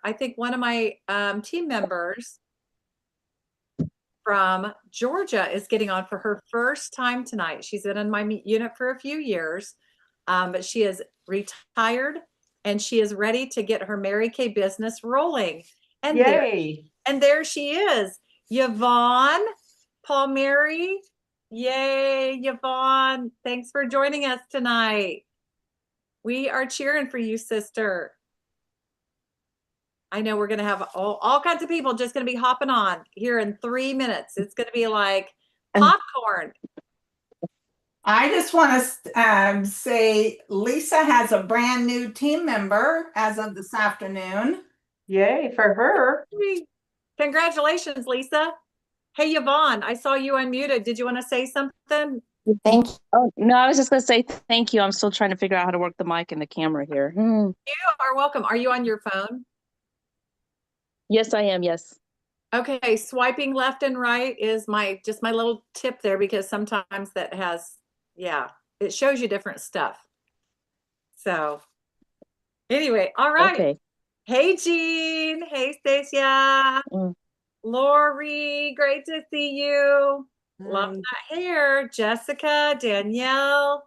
I think one of my team members from Georgia is getting on for her first time tonight. She's been in my unit for a few years, but she is retired and she is ready to get her Mary Kay business rolling. And Yay. there she is, Yvonne Palmieri. Yay, Yvonne. Thanks for joining us tonight. We are cheering for you, sister. I know we're going to have all kinds of people just going to be hopping on here in 3 minutes. It's going to be like popcorn. I just want to say Lisa has a brand new team member as of this afternoon. Yay for her. Congratulations, Lisa. Hey, Yvonne, I saw you unmuted. Did you want to say something? Thank you. Oh, no, I was just going to say thank you. I'm still trying to figure out how to work the mic and the camera here. You are welcome. Are you on your phone? Yes, I am. Yes. Okay, swiping left and right is just my little tip there, because sometimes that has, it shows you different stuff. So anyway, all right. Okay. Hey, Jean. Hey, Stacia. Lori, great to see you. Love that hair. Jessica, Danielle.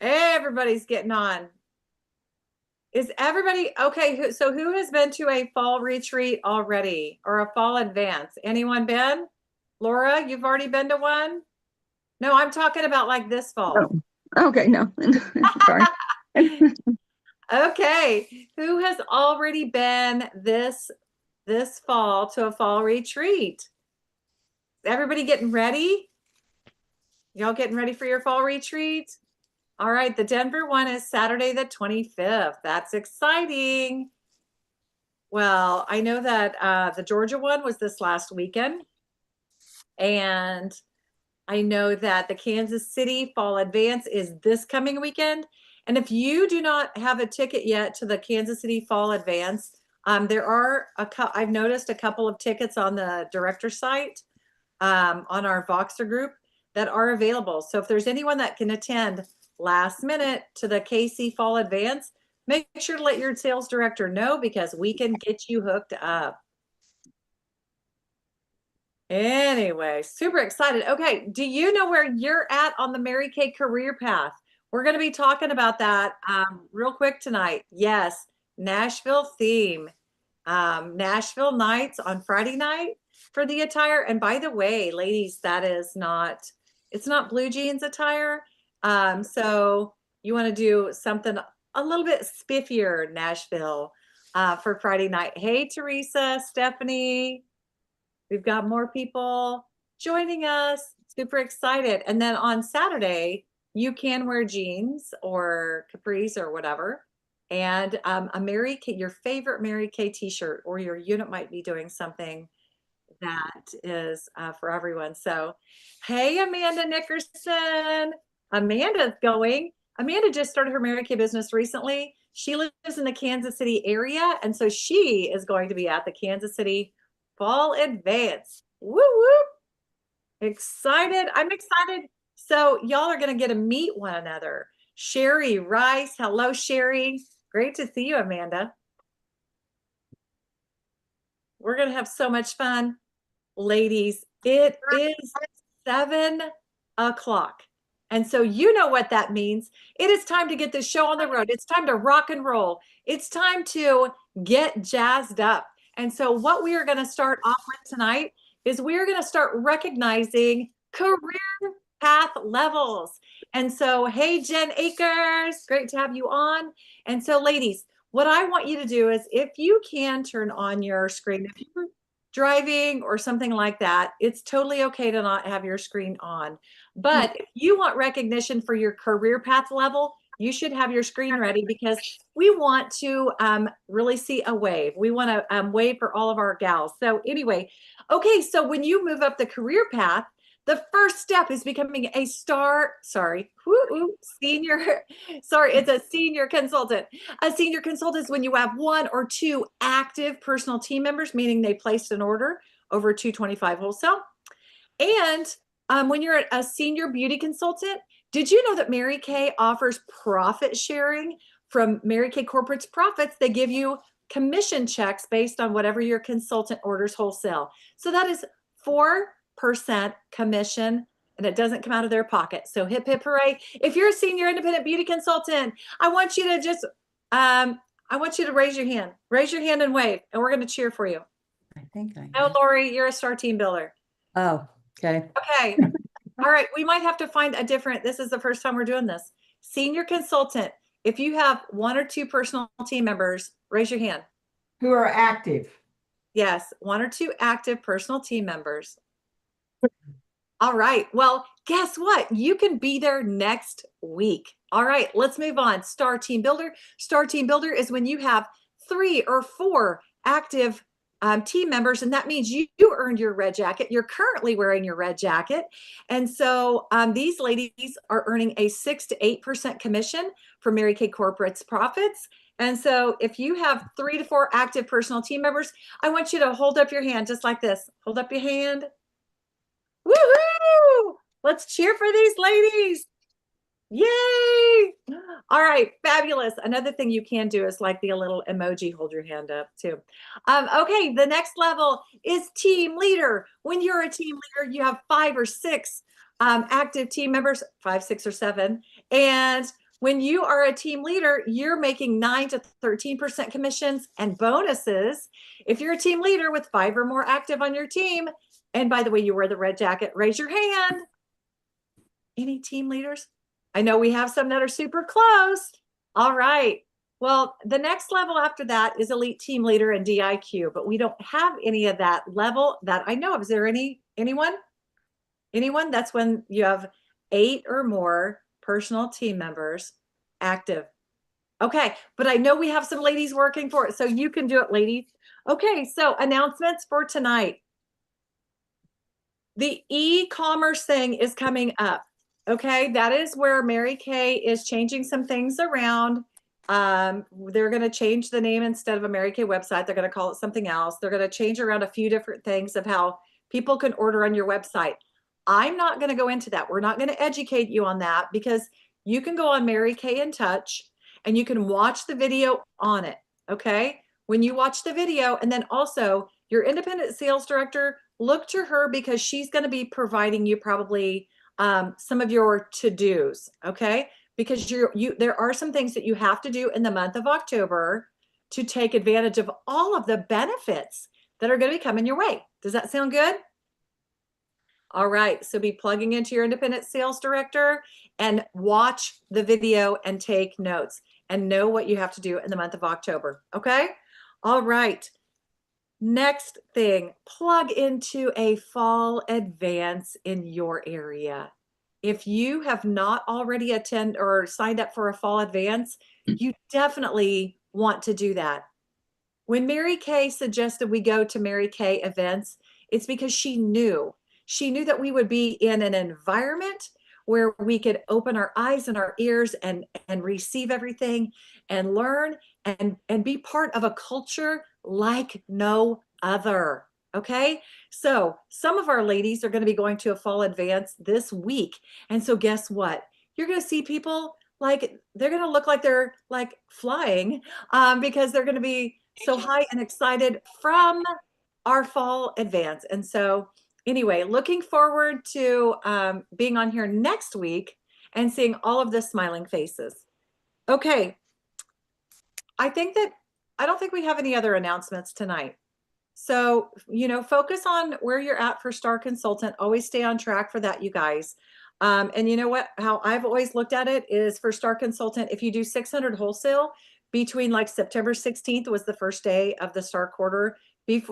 Everybody's getting on. Is everybody okay? So who has been to a fall retreat already, or a fall advance? Anyone been? Laura, you've already been to one? No, I'm talking about like this fall. Oh, okay, no. Sorry. Okay, who has already been this fall to a fall retreat? Everybody getting ready? Y'all getting ready for your fall retreat? All right, the Denver one is Saturday the 25th. That's exciting. Well, I know that the Georgia one was this last weekend. And I know that the Kansas City Fall Advance is this coming weekend. And if you do not have a ticket yet to the Kansas City Fall Advance, there are I've noticed a couple of tickets on the director site, on our Voxer group, that are available. So if there's anyone that can attend last minute to the KC Fall Advance, make sure to let your sales director know, because we can get you hooked up. Anyway, super excited. Okay, do you know where you're at on the Mary Kay career path? We're going to be talking about that real quick tonight. Yes, Nashville theme. Nashville nights on Friday night for the attire. And by the way, ladies, it's not blue jeans attire. So you want to do something a little bit spiffier, Nashville, for Friday night. Hey, Teresa, Stephanie, we've got more people joining us. Super excited. And then on Saturday, you can wear jeans or capris or whatever, and a Mary Kay, your favorite Mary Kay t-shirt, or your unit might be doing something that is for everyone. So, hey, Amanda Nickerson. Amanda just started her Mary Kay business recently. She lives in the Kansas City area, and so she is going to be at the Kansas City Fall Advance. Woo woo! Excited. I'm excited. So y'all are going to get to meet one another. Sherry Rice. Hello, Sherry. Great to see you, Amanda. We're going to have so much fun. Ladies, it is 7 o'clock. And so you know what that means. It is time to get this show on the road. It's time to rock and roll. It's time to get jazzed up. And so what we are going to start off with tonight is we are going to start recognizing career path levels. And so, hey, Jen Akers, great to have you on. And so, ladies, what I want you to do is, if you can turn on your screen, if you're driving or something like that, it's totally okay to not have your screen on. But if you want recognition for your career path level, you should have your screen ready, because we want to really see a wave. We want to wave for all of our gals. So anyway, okay, so when you move up the career path, the first step is becoming a senior, it's a senior consultant. A senior consultant is when you have 1 or 2 active personal team members, meaning they placed an order over 225 wholesale. And when you're a senior beauty consultant, did you know that Mary Kay offers profit sharing from Mary Kay Corporate's profits? They give you commission checks based on whatever your consultant orders wholesale. So that is 4% commission, and it doesn't come out of their pocket. So hip, hip, hooray. If you're a senior independent beauty consultant, I want you to just, I want you to raise your hand. Raise your hand and wave, and we're going to cheer for you. I think I Oh, know. Lori, you're a star team builder. Oh, okay. Okay. All right. We might have to find a different, this is the first time we're doing this. Senior consultant. If you have 1 or 2 personal team members, raise your hand. Who are active. Yes, 1 or 2 active personal team members. All right. Well, guess what? You can be there next week. All right, let's move on. Star Team Builder. Star Team Builder is when you have 3 or 4 active team members, and that means you earned your red jacket. You're currently wearing your red jacket. And so these ladies are earning a 6 to 8% commission for Mary Kay Corporate's profits. And so if you have 3 to 4 active personal team members, I want you to hold up your hand just like this. Hold up your hand. Woohoo! Let's cheer for these ladies. Yay! All right, fabulous. Another thing you can do is like the little emoji, hold your hand up too. Okay, the next level is team leader. When you're a team leader, you have 5 or 6 active team members, 5, 6, or 7. And when you are a team leader, you're making 9 to 13% commissions and bonuses. If you're a team leader with 5 or more active on your team, and by the way, you wear the red jacket, raise your hand. Any team leaders? I know we have some that are super close. All right. Well, the next level after that is elite team leader and DIQ, but we don't have any of that level that I know of. Is there anyone? Anyone? That's when you have 8 or more personal team members active. Okay, but I know we have some ladies working for it, so you can do it, ladies. Okay, so announcements for tonight. The e-commerce thing is coming up. Okay, that is where Mary Kay is changing some things around. They're going to change the name. Instead of a Mary Kay website, they're going to call it something else. They're going to change around a few different things of how people can order on your website. I'm not going to go into that. We're not going to educate you on that because you can go on Mary Kay in Touch and you can watch the video on it. Okay, when you watch the video, and then also your independent sales director, look to her because she's going to be providing you probably some of your to-dos, okay? Because there are some things that you have to do in the month of October to take advantage of all of the benefits that are going to be coming your way. Does that sound good? All right, so be plugging into your independent sales director and watch the video and take notes and know what you have to do in the month of October, okay? All right. Next thing, plug into a fall advance in your area. If you have not already attended or signed up for a fall advance, you definitely want to do that. When Mary Kay suggested we go to Mary Kay events, it's because she knew that we would be in an environment where we could open our eyes and our ears and receive everything and learn and be part of a culture like no other. Okay, so some of our ladies are going to be going to a fall advance this week, and so guess what? You're going to see people like they're going to look like they're like flying because they're going to be so high and excited from our fall advance. And so anyway, looking forward to being on here next week and seeing all of the smiling faces. Okay, I don't think we have any other announcements tonight. So, focus on where you're at for Star Consultant. Always stay on track for that, you guys. And you know what? How I've always looked at it is for Star Consultant, if you do 600 wholesale between like September 16th was the first day of the Star quarter.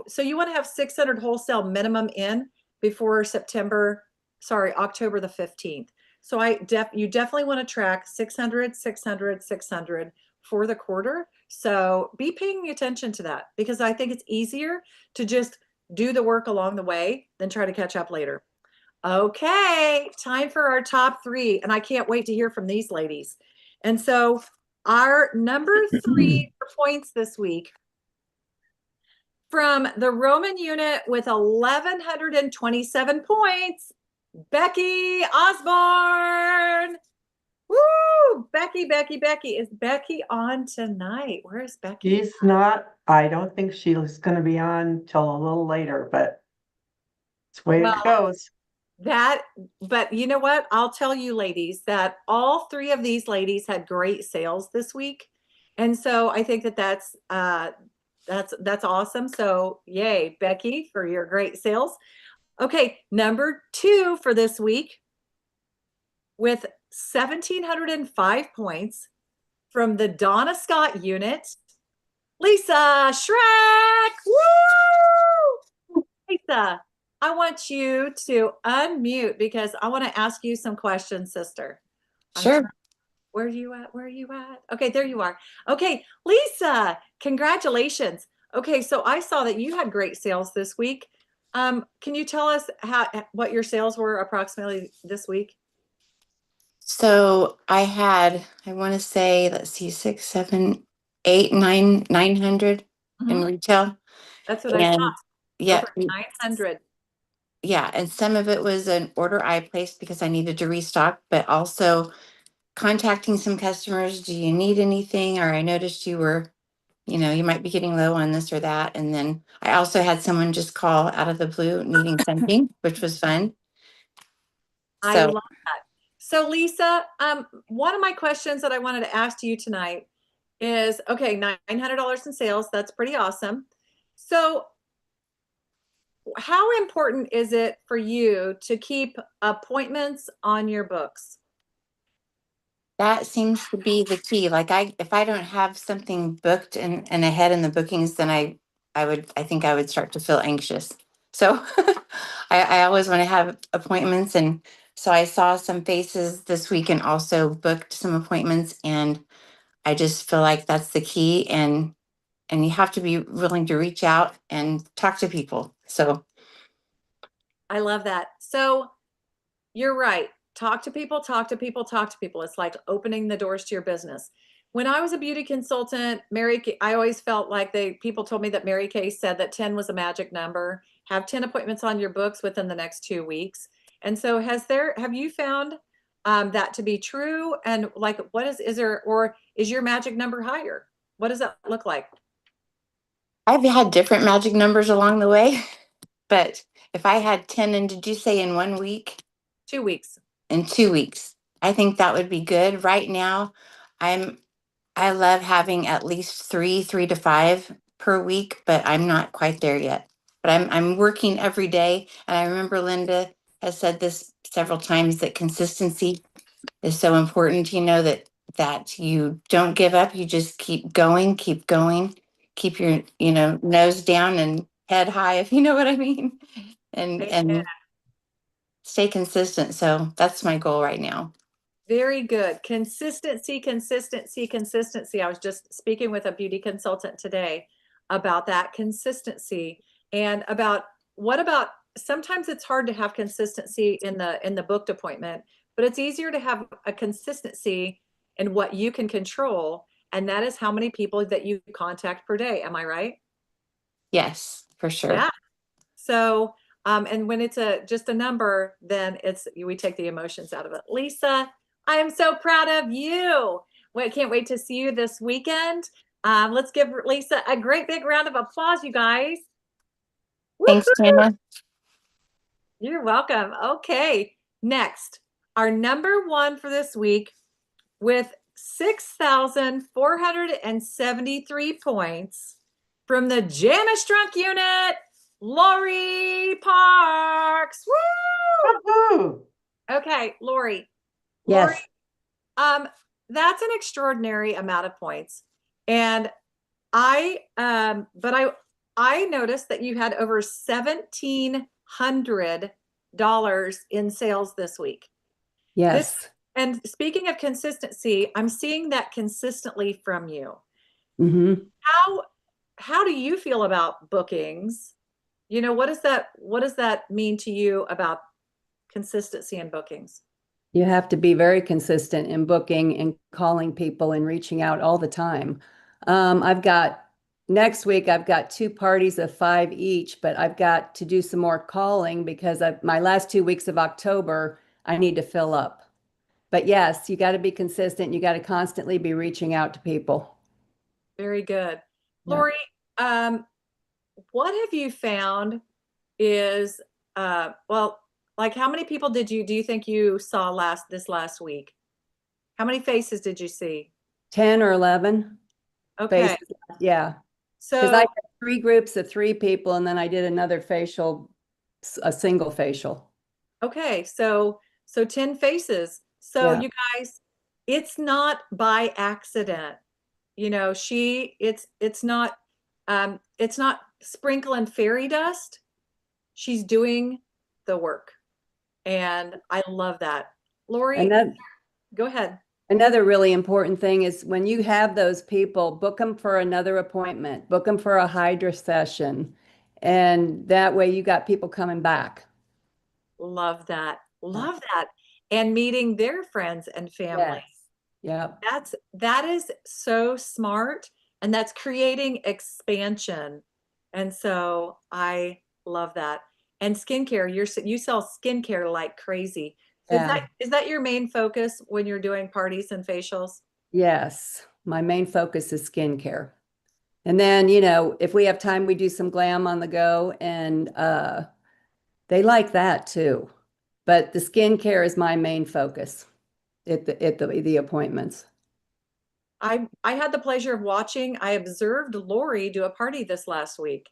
So you want to have 600 wholesale minimum in before October the 15th. So you definitely want to track 600, 600, 600 for the quarter. So be paying attention to that because I think it's easier to just do the work along the way than try to catch up later. Okay, time for our top 3. And I can't wait to hear from these ladies. And so our number 3 points this week from the Roman unit with 1,127 points, Becky Osborne. Woo! Becky. Is Becky on tonight? Where is Becky? She's not, I don't think she's gonna be on till a little later, but it's the way Well, it goes. But you know what? I'll tell you ladies that all three of these ladies had great sales this week. And so I think that that's awesome. So yay, Becky, for your great sales. Okay, number 2 for this week with 1,705 points from the Donna Scott unit, Lisa Schreck. Woo! Lisa, I want you to unmute because I want to ask you some questions, sister. Sure. Where are you at? Where are you at? Okay, there you are. Okay, Lisa, congratulations. Okay, so I saw that you had great sales this week. Can you tell us what your sales were approximately this week? So I want to say, let's see, 6, 7, 8, 900 in Mhm. retail. That's what I saw. And yeah, Over 900. yeah. And some of it was an order I placed because I needed to restock, but also contacting some customers. Do you need anything? Or I noticed you were, you might be getting low on this or that. And then I also had someone just call out of the blue needing something, which was fun. I So love that. So Lisa, one of my questions that I wanted to ask you tonight is, okay, $900 in sales. That's pretty awesome. So how important is it for you to keep appointments on your books? that seems to be the key. Like if I don't have something booked and ahead in the bookings, then I think I would start to feel anxious. So I always want to have appointments. And so I saw some faces this week and also booked some appointments. And I just feel like that's the key. And you have to be willing to reach out and talk to people. So I love that. So you're right. Talk to people, talk to people, talk to people. It's like opening the doors to your business. When I was a beauty consultant, I always felt like people told me that Mary Kay said that 10 was a magic number. Have 10 appointments on your books within the next 2 weeks. And so have you found that to be true? And like, is your magic number higher? What does that look like? I've had different magic numbers along the way, but if I had 10, and did you say in 1 week? 2 weeks. In 2 weeks. I think that would be good. Right now, I love having at least three to five per week, but I'm not quite there yet. But I'm working every day. And I remember Linda has said this several times, that consistency is so important, that you don't give up, you just keep going, keep your, nose down and head high, if you know what I mean. And stay consistent. So that's my goal right now. Very good. Consistency. I was just speaking with a beauty consultant today about that consistency and what about sometimes it's hard to have consistency in the booked appointment, but it's easier to have a consistency in what you can control, and that is how many people that you contact per day. Am I right? Yes, for sure. Yeah. So, and when it's just a number, then we take the emotions out of it. Lisa, I am so proud of you. Can't wait to see you this weekend. Let's give Lisa a great big round of applause, you guys. Thanks, Tana. You're welcome. Okay, next, our number 1 for this week with 6,473 points from the Janice Drunk unit, Lori Parks. Woo! Woohoo! Okay, Lori. Yes. Lori, that's an extraordinary amount of points. And I noticed that you had over $1,700 in sales this week. Yes. And speaking of consistency, I'm seeing that consistently from you. hmm How do you feel about bookings? What does that mean to you about consistency in bookings? You have to be very consistent in booking and calling people and reaching out all the time. Next week, I've got 2 parties of 5 each, but I've got to do some more calling because my last 2 weeks of October, I need to fill up. But yes, you got to be consistent. You got to constantly be reaching out to people. Very good. Yeah. Lori, what have you found is, well, like how many people do you think you saw this last week? How many faces did you see? 10 or 11 Okay, faces. Yeah. Because so I had 3 groups of 3 people, and then I did another facial, a single facial. okay, so 10 faces. So Yeah. you guys, it's not by accident. You know, it's not sprinkling fairy dust. She's doing the work. And I love that. Lori, Another, go ahead. another really important thing is when you have those people, book them for another appointment, book them for a Hydra session. And that way you got people coming back. Love that. Love that. And meeting their friends and family. Yeah. That is so smart, and that's creating expansion. And so I love that. And skincare, you sell skincare like crazy. So Yeah. is that your main focus when you're doing parties and facials? Yes. My main focus is skincare. And then, if we have time, we do some glam on the go, and they like that too. But the skincare is my main focus at the appointments. I had the pleasure of watching. I observed Lori do a party this last week,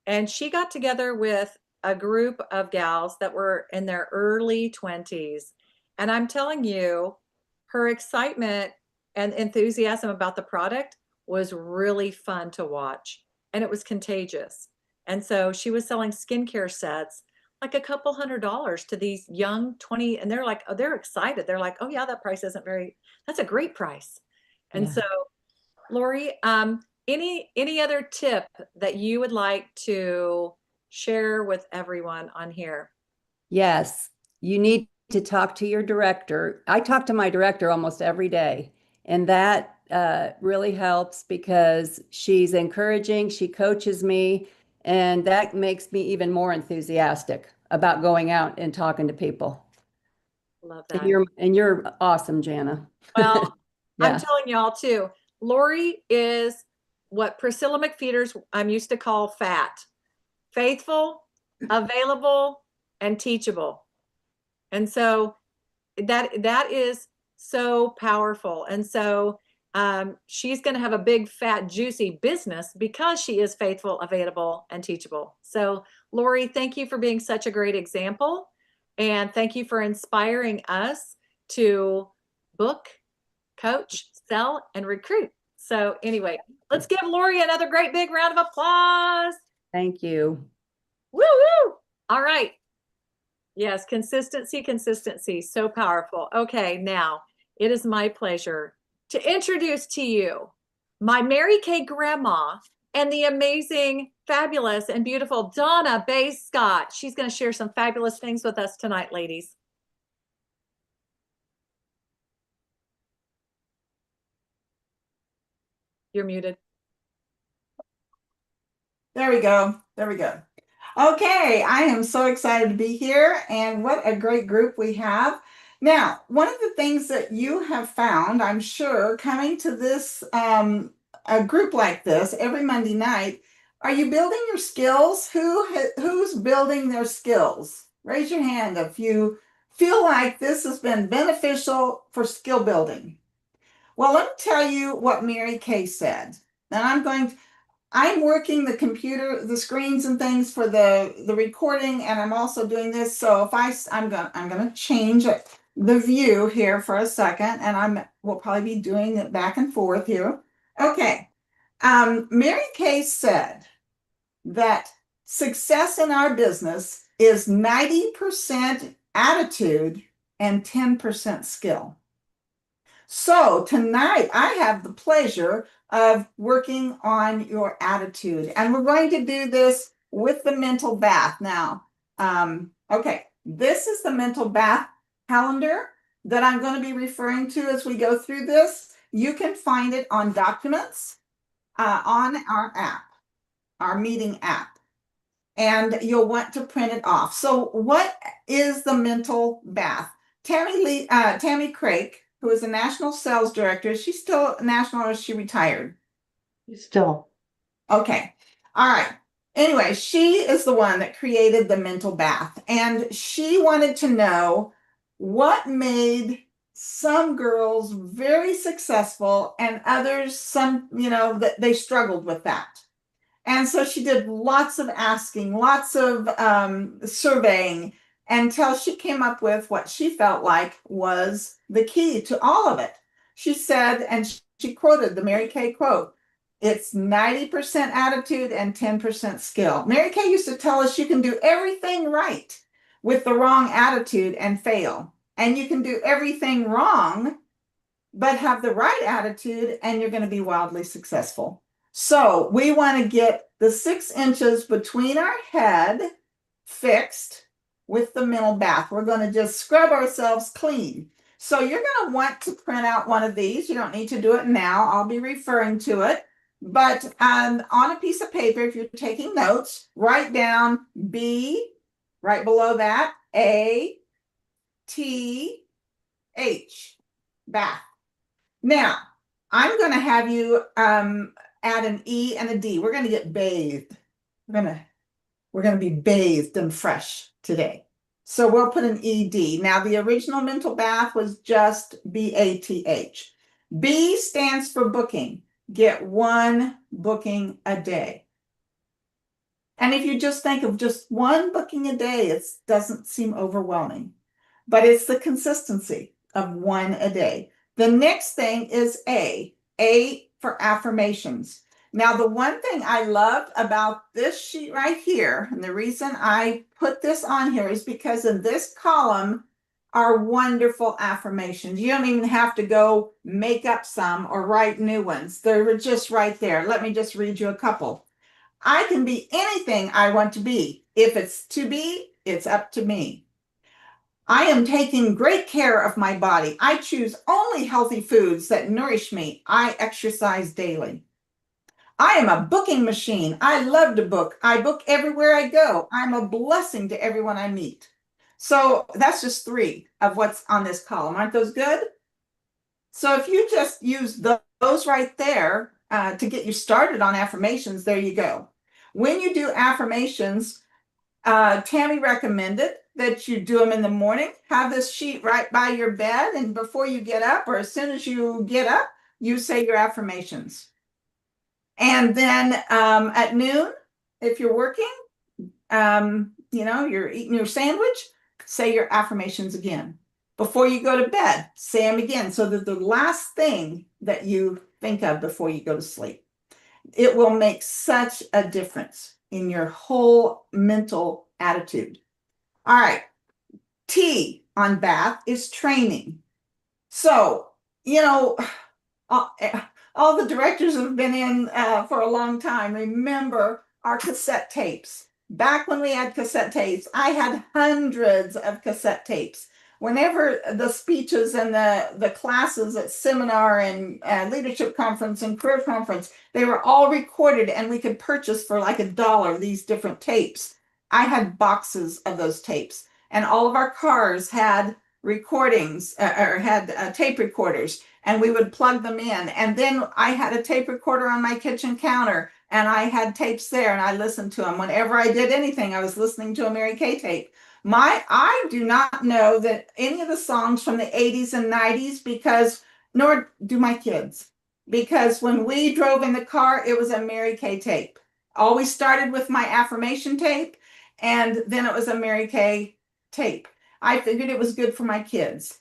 and she got together with a group of gals that were in their early 20s. And I'm telling you, her excitement and enthusiasm about the product was really fun to watch, and it was contagious. And so she was selling skincare sets like a couple $100s to these young 20, and they're like, oh, they're excited. They're like, oh yeah, that price isn't that's a great price. And Yeah. so, Lori, any other tip that you would like to share with everyone on here? Yes, you need to talk to your director. I talk to my director almost every day, and that really helps because she's encouraging, she coaches me, and that makes me even more enthusiastic about going out and talking to people. Love And that. you're awesome, Jana. Well, I'm Yeah. telling y'all too. Lori is what Priscilla McFeeters I'm used to call fat, faithful, available, and teachable. And so that is so powerful. And so she's going to have a big, fat, juicy business because she is faithful, available, and teachable. So, Lori, thank you for being such a great example. And thank you for inspiring us to book, coach, sell, and recruit. So, anyway, let's give Lori another great big round of applause. Thank you. Woo woo. All right. Yes, consistency, so powerful. Okay, now it is my pleasure to introduce to you my Mary Kay grandma and the amazing, fabulous, and beautiful Donna Bay Scott. She's going to share some fabulous things with us tonight, ladies. You're muted. There we go. There we go. Okay, I am so excited to be here, and what a great group we have. Now, one of the things that you have found, I'm sure, coming to this a group like this every Monday night, are you building your skills? Who's building their skills? Raise your hand if you feel like this has been beneficial for skill building. Well, let me tell you what Mary Kay said. And I'm working the computer, the screens and things for the recording, and I'm also doing this. So if I'm gonna change the view here for a second, and we'll probably be doing it back and forth here. Okay. Mary Kay said that success in our business is 90% attitude and 10% skill. So tonight I have the pleasure of working on your attitude, and we're going to do this with the mental bath now. Okay, this is the mental bath calendar that I'm going to be referring to as we go through this. You can find it on documents on our app, our meeting app, and you'll want to print it off. So what is the mental bath? Tammy Craik, who is the national sales director, is she still national or is she retired? Still, Okay. All right. Anyway, she is the one that created the mental bath, and she wanted to know what made some girls very successful and others that they struggled with that. And so she did lots of asking, lots of surveying until she came up with what she felt like was the key to all of it. She said, and she quoted the Mary Kay quote, it's 90% attitude and 10% skill. Mary Kay used to tell us you can do everything right with the wrong attitude and fail. And you can do everything wrong, but have the right attitude and you're going to be wildly successful. So we want to get the 6 inches between our head fixed with the mental bath. We're going to just scrub ourselves clean. So you're going to want to print out one of these. You don't need to do it now. I'll be referring to it. But on a piece of paper, if you're taking notes, write down B, right below that, A, T, H, bath. Now, I'm going to have you add an E and a D. We're going to get bathed. We're going to be bathed and fresh today. So we'll put an ED. Now, the original mental bath was just BATH. B stands for booking. Get 1 booking a day. And if you just think of just 1 booking a day, it doesn't seem overwhelming, but it's the consistency of 1 a day. The next thing is A for affirmations. Now, the one thing I loved about this sheet right here, and the reason I put this on here is because in this column are wonderful affirmations. You don't even have to go make up some or write new ones. They're just right there. Let me just read you a couple. I can be anything I want to be. If it's to be, it's up to me. I am taking great care of my body. I choose only healthy foods that nourish me. I exercise daily. I am a booking machine. I love to book. I book everywhere I go. I'm a blessing to everyone I meet. So that's just 3 of what's on this column. Aren't those good? So if you just use those right there to get you started on affirmations, there you go. When you do affirmations, Tammy recommended that you do them in the morning. Have this sheet right by your bed, and before you get up or as soon as you get up, you say your affirmations. And then at noon, if you're working, you're eating your sandwich, say your affirmations again. Before you go to bed, say them again, so that the last thing that you think of before you go to sleep. It will make such a difference in your whole mental attitude. All right. T on bath is training. So, all the directors have been in for a long time. Remember our cassette tapes. Back when we had cassette tapes, I had hundreds of cassette tapes. Whenever the speeches and the classes at seminar and leadership conference and career conference, they were all recorded and we could purchase for like $1 these different tapes. I had boxes of those tapes, and all of our cars had recordings or had tape recorders, and we would plug them in. And then I had a tape recorder on my kitchen counter, and I had tapes there, and I listened to them. Whenever I did anything, I was listening to a Mary Kay tape. I do not know that any of the songs from the 80s and 90s, nor do my kids, because when we drove in the car, it was a Mary Kay tape. Always started with my affirmation tape, and then it was a Mary Kay tape. I figured it was good for my kids.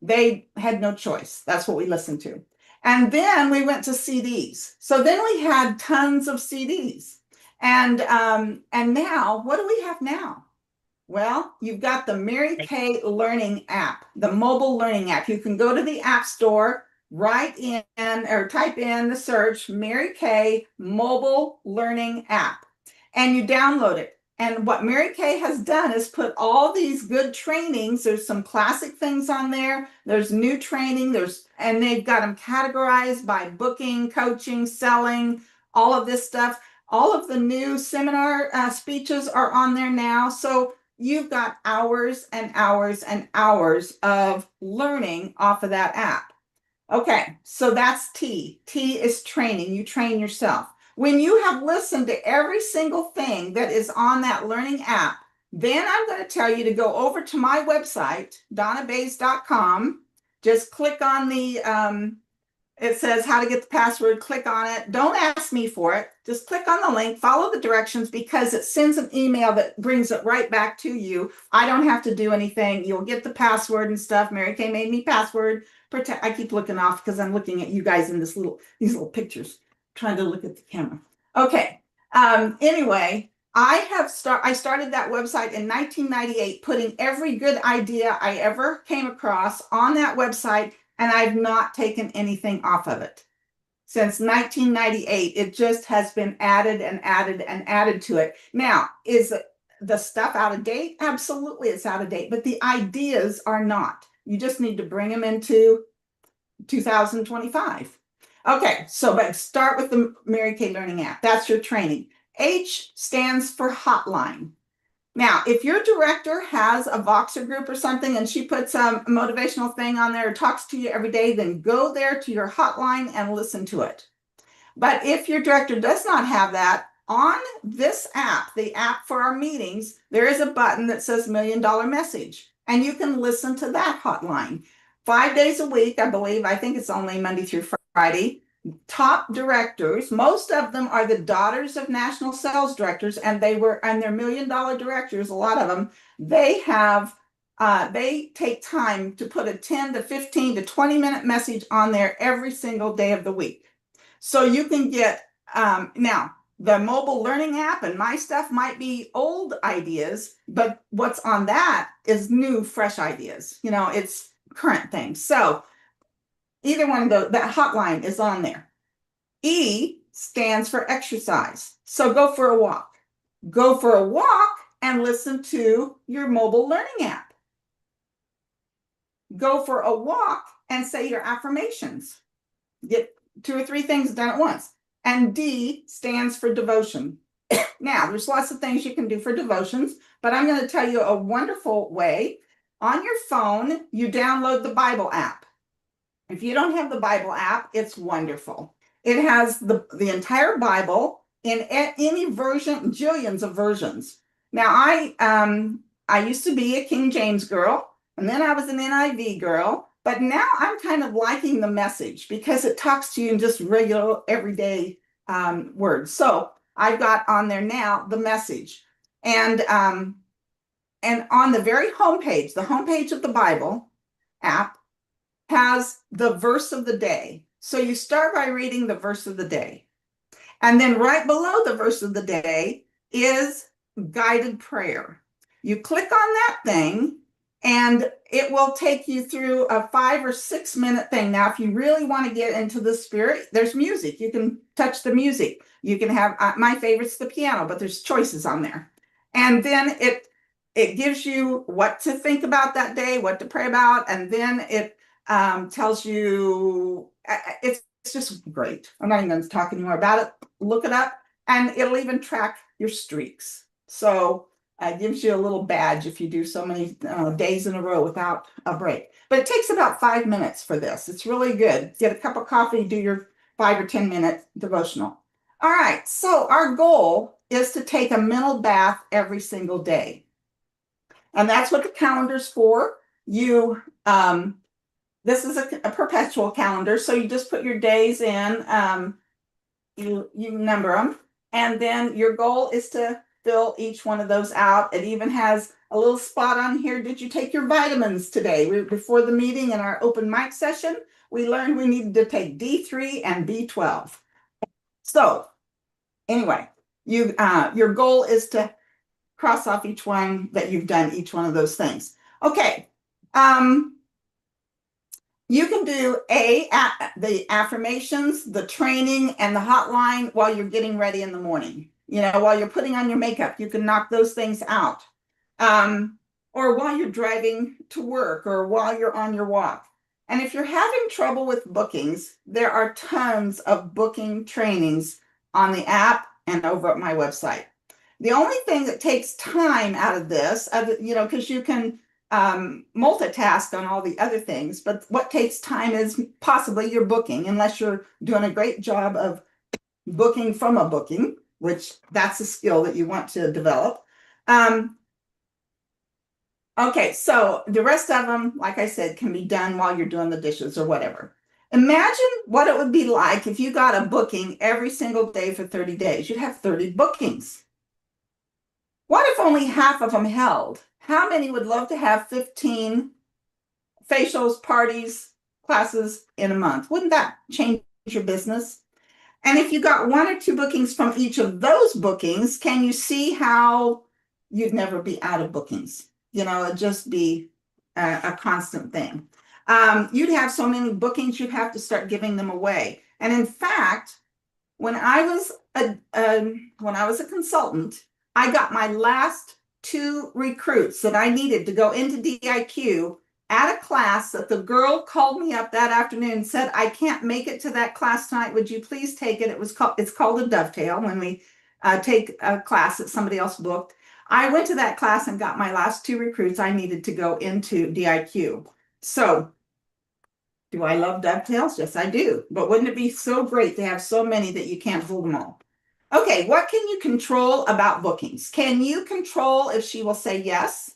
They had no choice. That's what we listened to. And then we went to CDs. So then we had tons of CDs. And now, what do we have now? Well, you've got the Mary Kay Learning app, the mobile learning app. You can go to the App Store, write in or type in the search Mary Kay Mobile Learning App, and you download it. And what Mary Kay has done is put all these good trainings. There's some classic things on there. There's new training. And they've got them categorized by booking, coaching, selling, all of this stuff. All of the new seminar speeches are on there now. So you've got hours and hours and hours of learning off of that app. Okay, so that's T. T is training. You train yourself. When you have listened to every single thing that is on that learning app, then I'm going to tell you to go over to my website, donnabays.com. Just click on the, it says how to get the password, click on it. Don't ask me for it. Just click on the link, follow the directions, because it sends an email that brings it right back to you. I don't have to do anything. You'll get the password and stuff. Mary Kay made me password protect. I keep looking off because I'm looking at you guys in these little pictures, trying to look at the camera. Okay. Anyway, I started that website in 1998, putting every good idea I ever came across on that website, and I've not taken anything off of it. Since 1998, it just has been added and added and added to it. Now, is the stuff out of date? Absolutely, it's out of date, but the ideas are not. You just need to bring them into 2025. Okay, so but start with the Mary Kay Learning app. That's your training. H stands for hotline. Now, if your director has a Voxer group or something and she puts a motivational thing on there, talks to you every day, then go there to your hotline and listen to it. But if your director does not have that, on this app, the app for our meetings, there is a button that says $1 Million Message, and you can listen to that hotline 5 days a week. I think it's only Monday through Friday. Top directors, most of them are the daughters of national sales directors, and they're $1 million directors. A lot of them, they take time to put a 10 to 15 to 20-minute message on there every single day of the week. So you can get, now the mobile learning app and my stuff might be old ideas, but what's on that is new, fresh ideas. You know, it's current things. So either one of those, that hotline is on there. E stands for exercise. So go for a walk. Go for a walk and listen to your mobile learning app. Go for a walk and say your affirmations. Get 2 or 3 things done at once. And D stands for devotion. Now, there's lots of things you can do for devotions, but I'm going to tell you a wonderful way. On your phone, you download the Bible app. If you don't have the Bible app, it's wonderful. It has the entire Bible in any version, jillions of versions. Now, I used to be a King James girl, and then I was an NIV girl, but now I'm kind of liking the Message because it talks to you in just regular, everyday words. So I've got on there now the Message. And on the very homepage, the homepage of the Bible app, has the verse of the day. So you start by reading the verse of the day. And then right below the verse of the day is guided prayer. You click on that thing and it will take you through a 5 or 6 minute thing. Now, if you really want to get into the spirit, there's music. You can touch the music. You can have, my favorite's the piano, but there's choices on there. And then it gives you what to think about that day, what to pray about. And then it tells you, it's just great. I'm not even going to talk anymore about it. Look it up, and it'll even track your streaks. So it gives you a little badge if you do so many days in a row without a break. But it takes about 5 minutes for this. It's really good. Get a cup of coffee, do your 5 or 10 minute devotional. All right, so our goal is to take a mental bath every single day. And that's what the calendar's for. You this is a perpetual calendar, so you just put your days in, you number them, and then your goal is to fill each one of those out. It even has a little spot on here. Did you take your vitamins today? Before the meeting in our open mic session, we learned we needed to take D3 and B12. So anyway, your goal is to cross off each one that you've done, each one of those things. Okay. You can do the affirmations, the training, and the hotline while you're getting ready in the morning. You know, while you're putting on your makeup, you can knock those things out. Or while you're driving to work or while you're on your walk. And if you're having trouble with bookings, there are tons of booking trainings on the app and over at my website. The only thing that takes time out of this, because you can multitask on all the other things, but what takes time is possibly your booking, unless you're doing a great job of booking from a booking, which that's a skill that you want to develop. Okay, so the rest of them, like I said, can be done while you're doing the dishes or whatever. Imagine what it would be like if you got a booking every single day for 30 days. You'd have 30 bookings. What if only half of them held? How many would love to have 15 facials, parties, classes in a month? Wouldn't that change your business? And if you got 1 or 2 bookings from each of those bookings, can you see how you'd never be out of bookings? It'd just be a constant thing. You'd have so many bookings, you'd have to start giving them away. And in fact, when I was a consultant, I got my last 2 recruits that I needed to go into DIQ at a class that the girl called me up that afternoon and said, I can't make it to that class tonight. Would you please take it? It's called a dovetail when we take a class that somebody else booked. I went to that class and got my last 2 recruits I needed to go into DIQ. So do I love dovetails? Yes, I do. But wouldn't it be so great to have so many that you can't hold them all? Okay, what can you control about bookings? Can you control if she will say yes?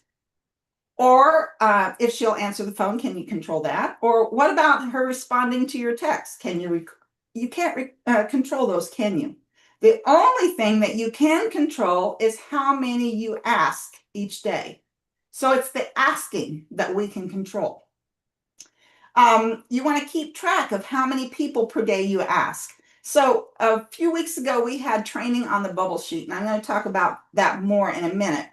Or if she'll answer the phone, can you control that? Or what about her responding to your text? Can you can't control those, can you? The only thing that you can control is how many you ask each day. So it's the asking that we can control. You want to keep track of how many people per day you ask. So a few weeks ago, we had training on the bubble sheet, and I'm going to talk about that more in a minute.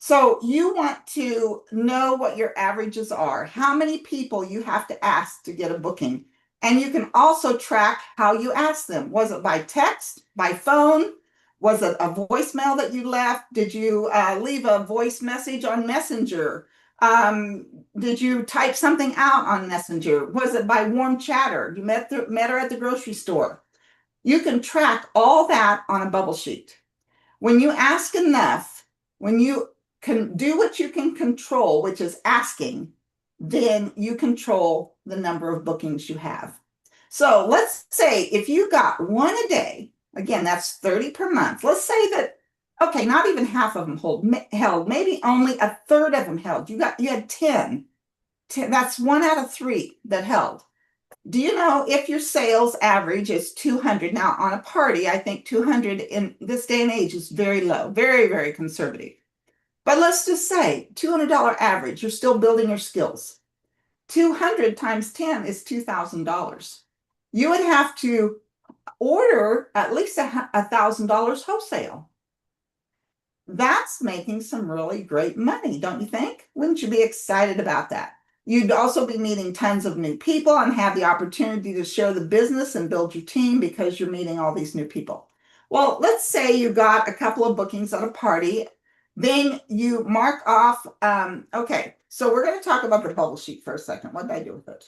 So you want to know what your averages are, how many people you have to ask to get a booking. And you can also track how you ask them. Was it by text, by phone? Was it a voicemail that you left? Did you leave a voice message on Messenger? Did you type something out on Messenger? Was it by warm chatter? You met her at the grocery store. You can track all that on a bubble sheet. When you ask enough, when you can do what you can control, which is asking, then you control the number of bookings you have. So let's say if you got 1 a day, again, that's 30 per month. Let's say that, okay, not even half of them held, maybe only a third of them held. You had 10. That's 1 out of 3 that held. Do you know if your sales average is 200? Now on a party, I think 200 in this day and age is very low, very, very conservative. But let's just say $200 average, you're still building your skills. 200 times 10 is $2,000. You would have to order at least $1,000 wholesale. That's making some really great money, don't you think? Wouldn't you be excited about that? You'd also be meeting tons of new people and have the opportunity to share the business and build your team because you're meeting all these new people. Well, let's say you got a couple of bookings at a party. Then you mark off, okay, so we're going to talk about the bubble sheet for a second. What did I do with it?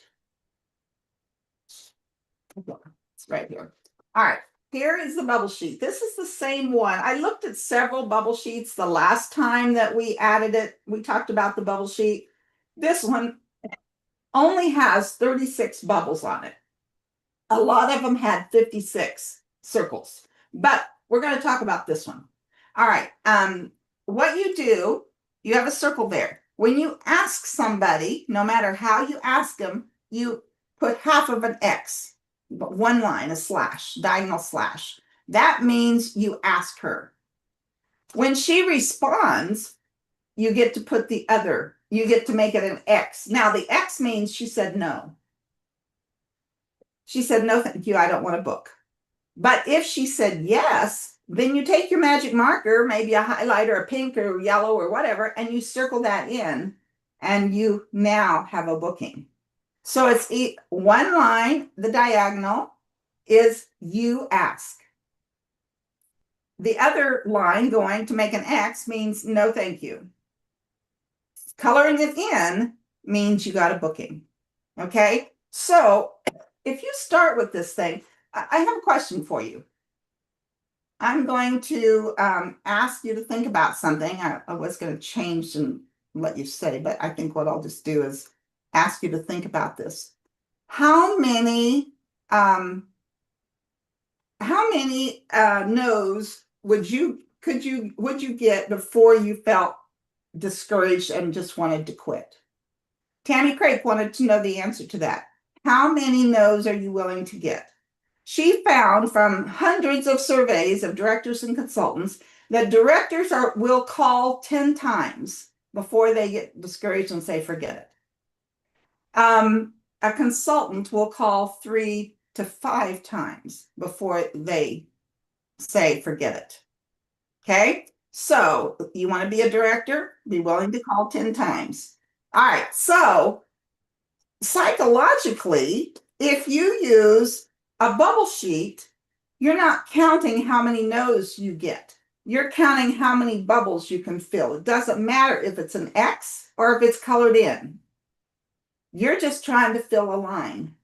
It's right here. All right, here is the bubble sheet. This is the same one. I looked at several bubble sheets the last time that we added it. We talked about the bubble sheet. This one only has 36 bubbles on it. A lot of them had 56 circles, but we're going to talk about this one. All right. What you do, you have a circle there. When you ask somebody, no matter how you ask them, you put half of an X, but 1 line, a slash, diagonal slash. That means you ask her. When she responds, you get to put the other, you get to make it an X. Now the X means she said no. She said, no, thank you, I don't want to book. But if she said yes, then you take your magic marker, maybe a highlighter, a pink or yellow or whatever, and you circle that in, and you now have a booking. So it's 1 line, the diagonal is you ask. The other line going to make an X means no, thank you. Coloring it in means you got a booking. Okay, so if you start with this thing, I have a question for you. I'm going to ask you to think about something. I was going to change and let you say, but I think what I'll just do is ask you to think about this. How many no's would you get before you felt discouraged and just wanted to quit? Tammy Craig wanted to know the answer to that. How many no's are you willing to get? She found from hundreds of surveys of directors and consultants that directors will call 10 times before they get discouraged and say, forget it. A consultant will call 3 to 5 times before they say, forget it. Okay, so you want to be a director, be willing to call 10 times. All right, so psychologically, if you use a bubble sheet, you're not counting how many no's you get. You're counting how many bubbles you can fill. It doesn't matter if it's an X or if it's colored in. You're just trying to fill a line.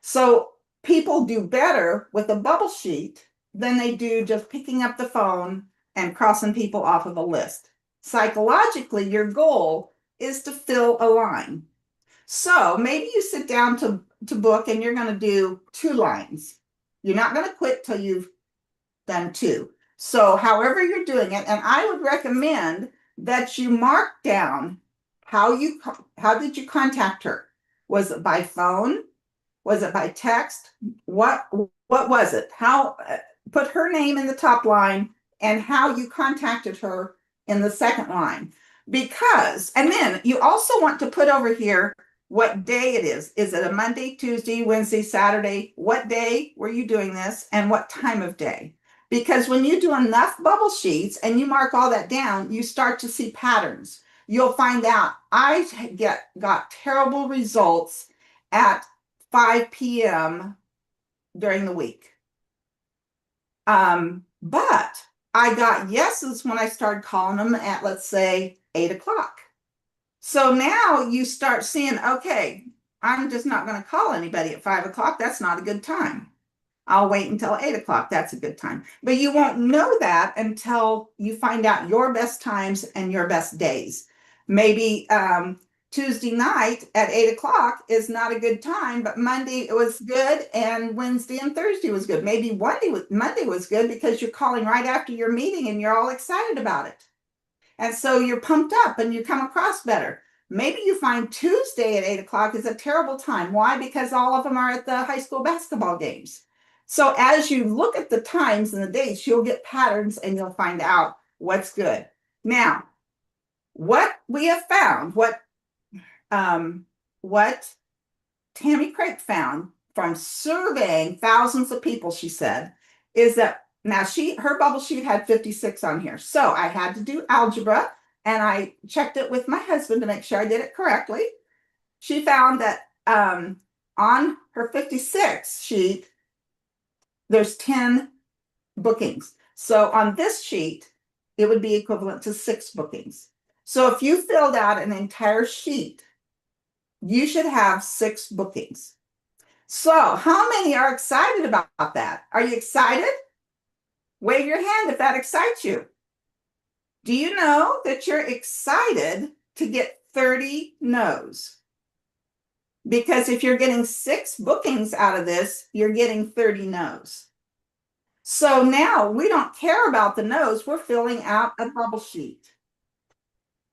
So people do better with a bubble sheet than they do just picking up the phone and crossing people off of a list. Psychologically, your goal is to fill a line. So maybe you sit down to book and you're going to do 2 lines. You're not going to quit till you've done 2. So however you're doing it, and I would recommend that you mark down how did you contact her? Was it by phone? Was it by text? What was it? How put her name in the top line and how you contacted her in the second line. Because, and then you also want to put over here what day it is. Is it a Monday, Tuesday, Wednesday, Saturday? What day were you doing this and what time of day? Because when you do enough bubble sheets and you mark all that down, you start to see patterns. You'll find out I got terrible results at 5 p.m. during the week. But I got yeses when I started calling them at, let's say, 8 o'clock. So now you start seeing, okay, I'm just not going to call anybody at 5 o'clock. That's not a good time. I'll wait until 8 o'clock. That's a good time. But you won't know that until you find out your best times and your best days. Maybe Tuesday night at 8 o'clock is not a good time, but Monday it was good and Wednesday and Thursday was good. Maybe Monday was good because you're calling right after your meeting and you're all excited about it. And so you're pumped up and you come across better. Maybe you find Tuesday at 8 o'clock is a terrible time. Why? Because all of them are at the high school basketball games. So as you look at the times and the dates, you'll get patterns and you'll find out what's good. Now, what we have found, what Tammy Craig found from surveying thousands of people, she said, is that now her bubble sheet had 56 on here. So I had to do algebra and I checked it with my husband to make sure I did it correctly. She found that on her 56 sheet, there's 10 bookings. So on this sheet, it would be equivalent to 6 bookings. So if you filled out an entire sheet, you should have 6 bookings. So how many are excited about that? Are you excited? Wave your hand if that excites you. Do you know that you're excited to get 30 no's? Because if you're getting 6 bookings out of this, you're getting 30 no's. So now we don't care about the no's, we're filling out a bubble sheet.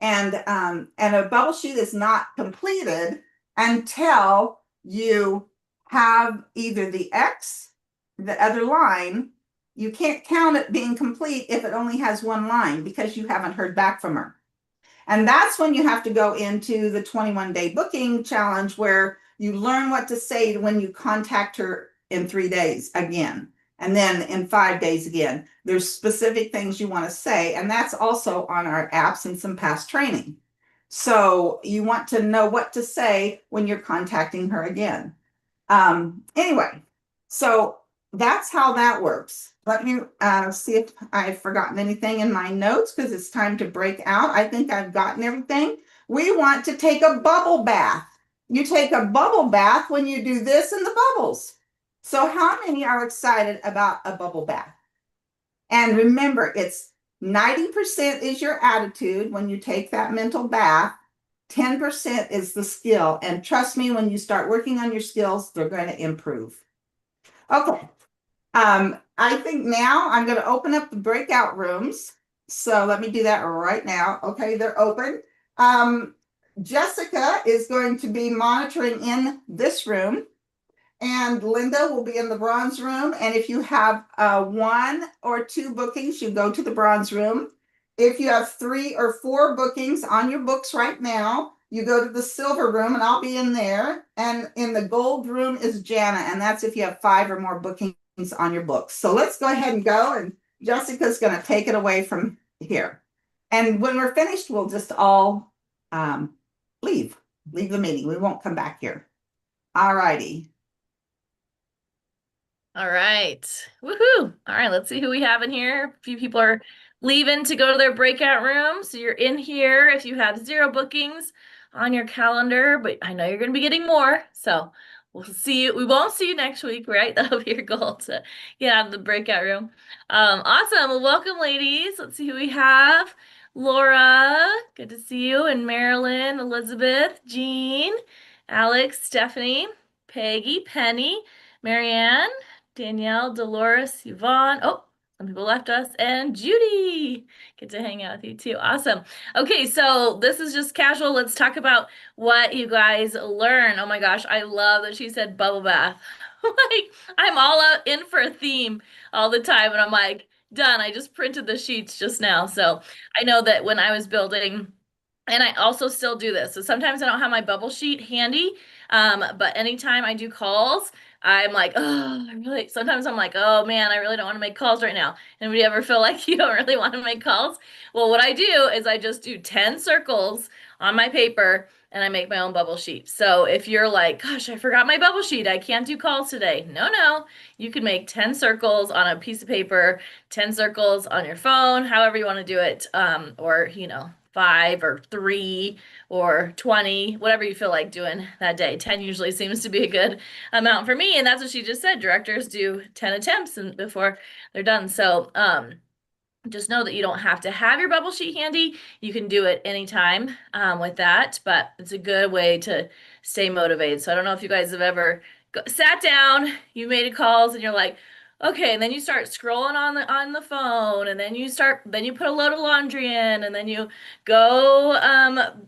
And a bubble sheet is not completed until you have either the X, the other line. You can't count it being complete if it only has 1 line because you haven't heard back from her. And that's when you have to go into the 21-day booking challenge where you learn what to say when you contact her in 3 days again. And then in 5 days again, there's specific things you want to say. And that's also on our apps and some past training. So you want to know what to say when you're contacting her again. Anyway, so that's how that works. Let me see if I've forgotten anything in my notes because it's time to break out. I think I've gotten everything. We want to take a bubble bath. You take a bubble bath when you do this in the bubbles. So how many are excited about a bubble bath? And remember, it's 90% is your attitude when you take that mental bath. 10% is the skill. And trust me, when you start working on your skills, they're going to improve. Okay. I think now I'm going to open up the breakout rooms. So let me do that right now. Okay, they're open. Jessica is going to be monitoring in this room, and Linda will be in the bronze room. And if you have 1 or 2 bookings, you go to the bronze room. If you have 3 or 4 bookings on your books right now, you go to the silver room, and I'll be in there. And in the gold room is Jana, and that's if you have 5 or more bookings on your books. So let's go ahead and go, and Jessica's going to take it away from here. And when we're finished, we'll just all leave the meeting. We won't come back here. All righty. All right. Woohoo. All right, let's see who we have in here. A few people are leaving to go to their breakout room. So you're in here if you have 0 bookings on your calendar, but I know you're going to be getting more. So we'll see you. We won't see you next week, right? That'll be your goal, to get out of the breakout room. Awesome. Well, welcome, ladies. Let's see who we have. Laura, good to see you. And Marilyn, Elizabeth, Jean, Alex, Stephanie, Peggy, Penny, Marianne, Danielle, Dolores, Yvonne. Oh, some people left us. And Judy. Get to hang out with you too. Awesome. Okay, so this is just casual. Let's talk about what you guys learn. Oh my gosh, I love that she said bubble bath. Like, I'm all out in for a theme all the time. And I'm like, done. I just printed the sheets just now. So I know that when I was building, and I also still do this. So sometimes I don't have my bubble sheet handy. But anytime I do calls, I'm like, oh, sometimes I'm like, oh man, I really don't want to make calls right now. Anybody ever feel like you don't really want to make calls? Well, what I do is I just do 10 circles on my paper and I make my own bubble sheet. So if you're like, gosh, I forgot my bubble sheet, I can't do calls today. No, you can make 10 circles on a piece of paper, 10 circles on your phone, however you want to do it. Or, 5 or 3 or 20, whatever you feel like doing that day. 10 usually seems to be a good amount for me. And that's what she just said. Directors do 10 attempts before they're done. So just know that you don't have to have your bubble sheet handy. You can do it anytime with that, but it's a good way to stay motivated. So I don't know if you guys have ever sat down, you made calls, and you're like, okay, and then you start scrolling on the phone, and then you put a load of laundry in, and then you go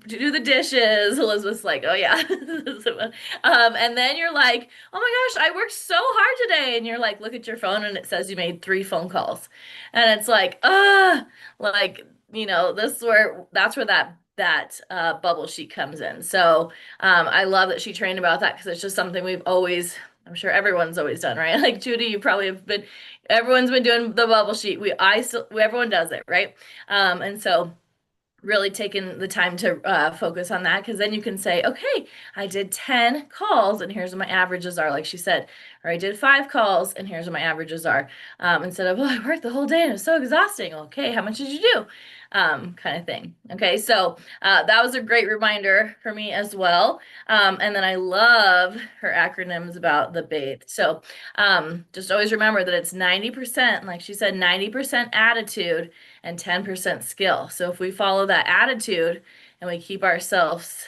do the dishes. Elizabeth's like, oh yeah. And then you're like, oh my gosh, I worked so hard today. And you're like, look at your phone and it says you made 3 phone calls. And it's like, that's where that bubble sheet comes in. So I love that she trained about that, because it's just something I'm sure everyone's always done, right? Like Judy, you probably have everyone's been doing the bubble sheet. Everyone does it, right? And so really taking the time to focus on that, because then you can say, okay, I did 10 calls and here's what my averages are, like she said, or I did 5 calls and here's what my averages are, instead of, I worked the whole day and it was so exhausting. Okay, how much did you do? Kind of thing. Okay, so that was a great reminder for me as well. And then I love her acronyms about the BATHE. So just always remember that it's 90%, like she said, 90% attitude and 10% skill. So if we follow that attitude and we keep ourselves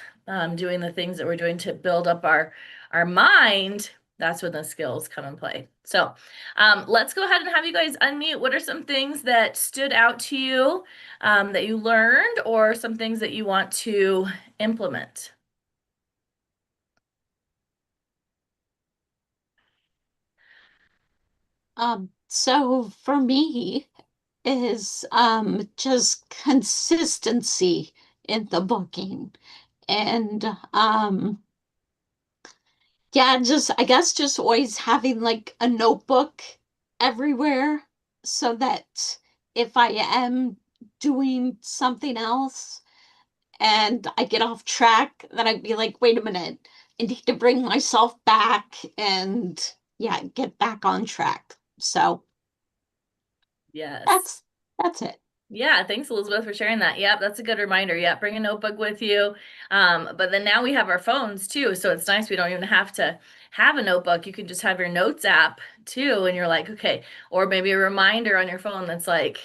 doing the things that we're doing to build up our mind, that's when the skills come in play. So let's go ahead and have you guys unmute. What are some things that stood out to you that you learned, or some things that you want to implement? So for me is just consistency in the booking, and yeah, I guess just always having like a notebook everywhere, so that if I am doing something else and I get off track, then I'd be like, wait a minute, I need to bring myself back and get back on track. So Yes. that's it. Yeah, thanks Elizabeth for sharing that. Yep, that's a good reminder. Yeah, bring a notebook with you. But then now we have our phones too, so it's nice we don't even have to have a notebook. You can just have your notes app too, and you're like, okay, or maybe a reminder on your phone that's like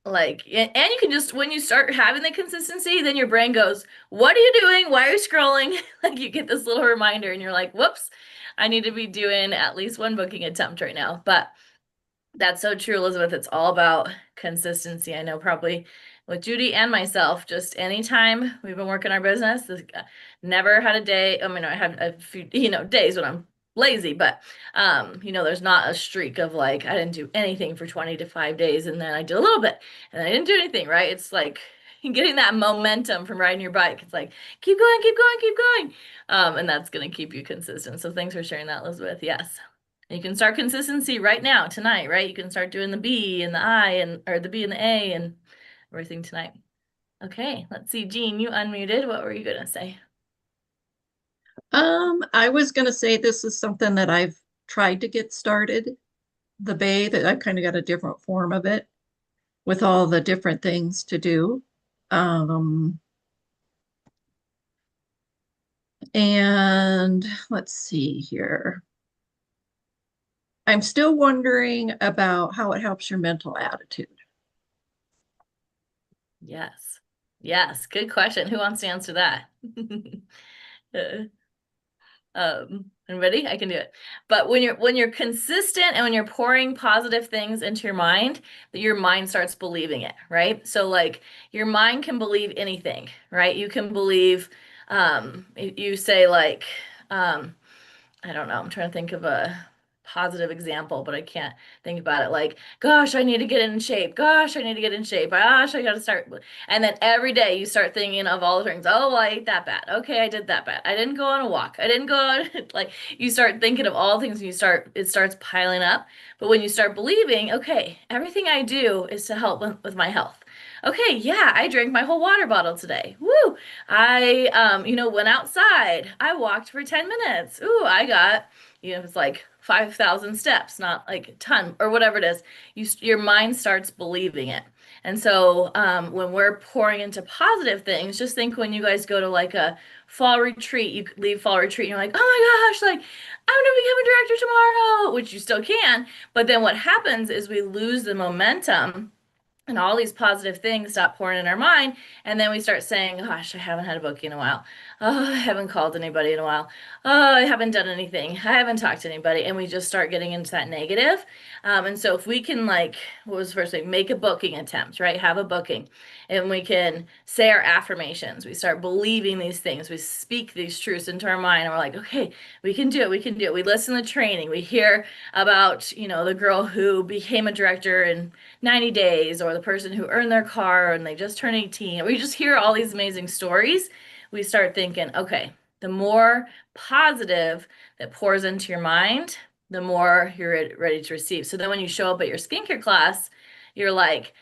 and you can just when you start having the consistency, then your brain goes, what are you doing? Why are you scrolling? Like you get this little reminder and you're like, whoops, I need to be doing at least one booking attempt right now. But that's so true, Elizabeth. It's all about consistency. I know probably with Judy and myself, just anytime we've been working our business, never had a day. I mean, I have a few, days when I'm lazy, but there's not a streak of like I didn't do anything for 20 to 5 days and then I did a little bit and then I didn't do anything, right? It's like getting that momentum from riding your bike. It's like keep going, keep going, keep going. And that's gonna keep you consistent. So thanks for sharing that, Elizabeth. Yes. You can start consistency right now, tonight, right? You can start doing the B and the I or the B and the A and everything tonight. Okay, let's see. Jean, you unmuted. What were you gonna say? I was gonna say this is something that I've tried to get started. The Bay, that I've kind of got a different form of it with all the different things to do. And let's see here. I'm still wondering about how it helps your mental attitude. Yes. Yes, good question. Who wants to answer that? Ready? I can do it. But when you're consistent and when you're pouring positive things into your mind, your mind starts believing it, right? So like your mind can believe anything, right? You can believe you say like I don't know, I'm trying to think of a positive example, but I can't think about it. Like, gosh, I need to get in shape. Gosh, I need to get in shape. Gosh, I got to start. And then every day you start thinking of all the things. Oh, I ate that bad. Okay, I did that bad. I didn't go on a walk. I didn't go on. Like, you start thinking of all the things and it starts piling up. But when you start believing, okay, everything I do is to help with my health. Okay, yeah, I drank my whole water bottle today. Woo! I, went outside. I walked for 10 minutes. Ooh, I got, it's like 5,000 steps, not like a ton or whatever it is. Your mind starts believing it. And so when we're pouring into positive things, just think when you guys go to like a fall retreat, you leave fall retreat and you're like, oh my gosh, like I'm gonna become a director tomorrow, which you still can. But then what happens is we lose the momentum and all these positive things stop pouring in our mind. And then we start saying, gosh, I haven't had a booking in a while. Oh, I haven't called anybody in a while. Oh, I haven't done anything. I haven't talked to anybody. And we just start getting into that negative. And so if we can what was the first thing? Make a booking attempt, right? Have a booking. And we can say our affirmations. We start believing these things. We speak these truths into our mind. And we're like, okay, we can do it. We can do it. We listen to training. We hear about, the girl who became a director in 90 days or the person who earned their car and they just turned 18. We just hear all these amazing stories. We start thinking, okay, the more positive that pours into your mind, the more you're ready to receive. So then when you show up at your skincare class, you're like,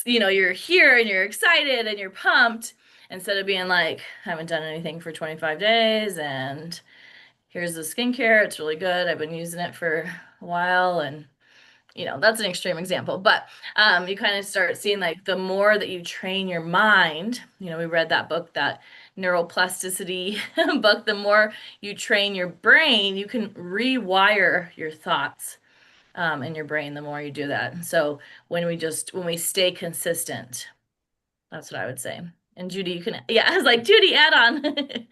you're here and you're excited and you're pumped instead of being like, I haven't done anything for 25 days and here's the skincare. It's really good. I've been using it for a while and that's an extreme example, but you kind of start seeing like the more that you train your mind, we read that book, that neuroplasticity book, the more you train your brain, you can rewire your thoughts in your brain, the more you do that. So when we stay consistent, that's what I would say. And Judy, I was like, Judy, add on.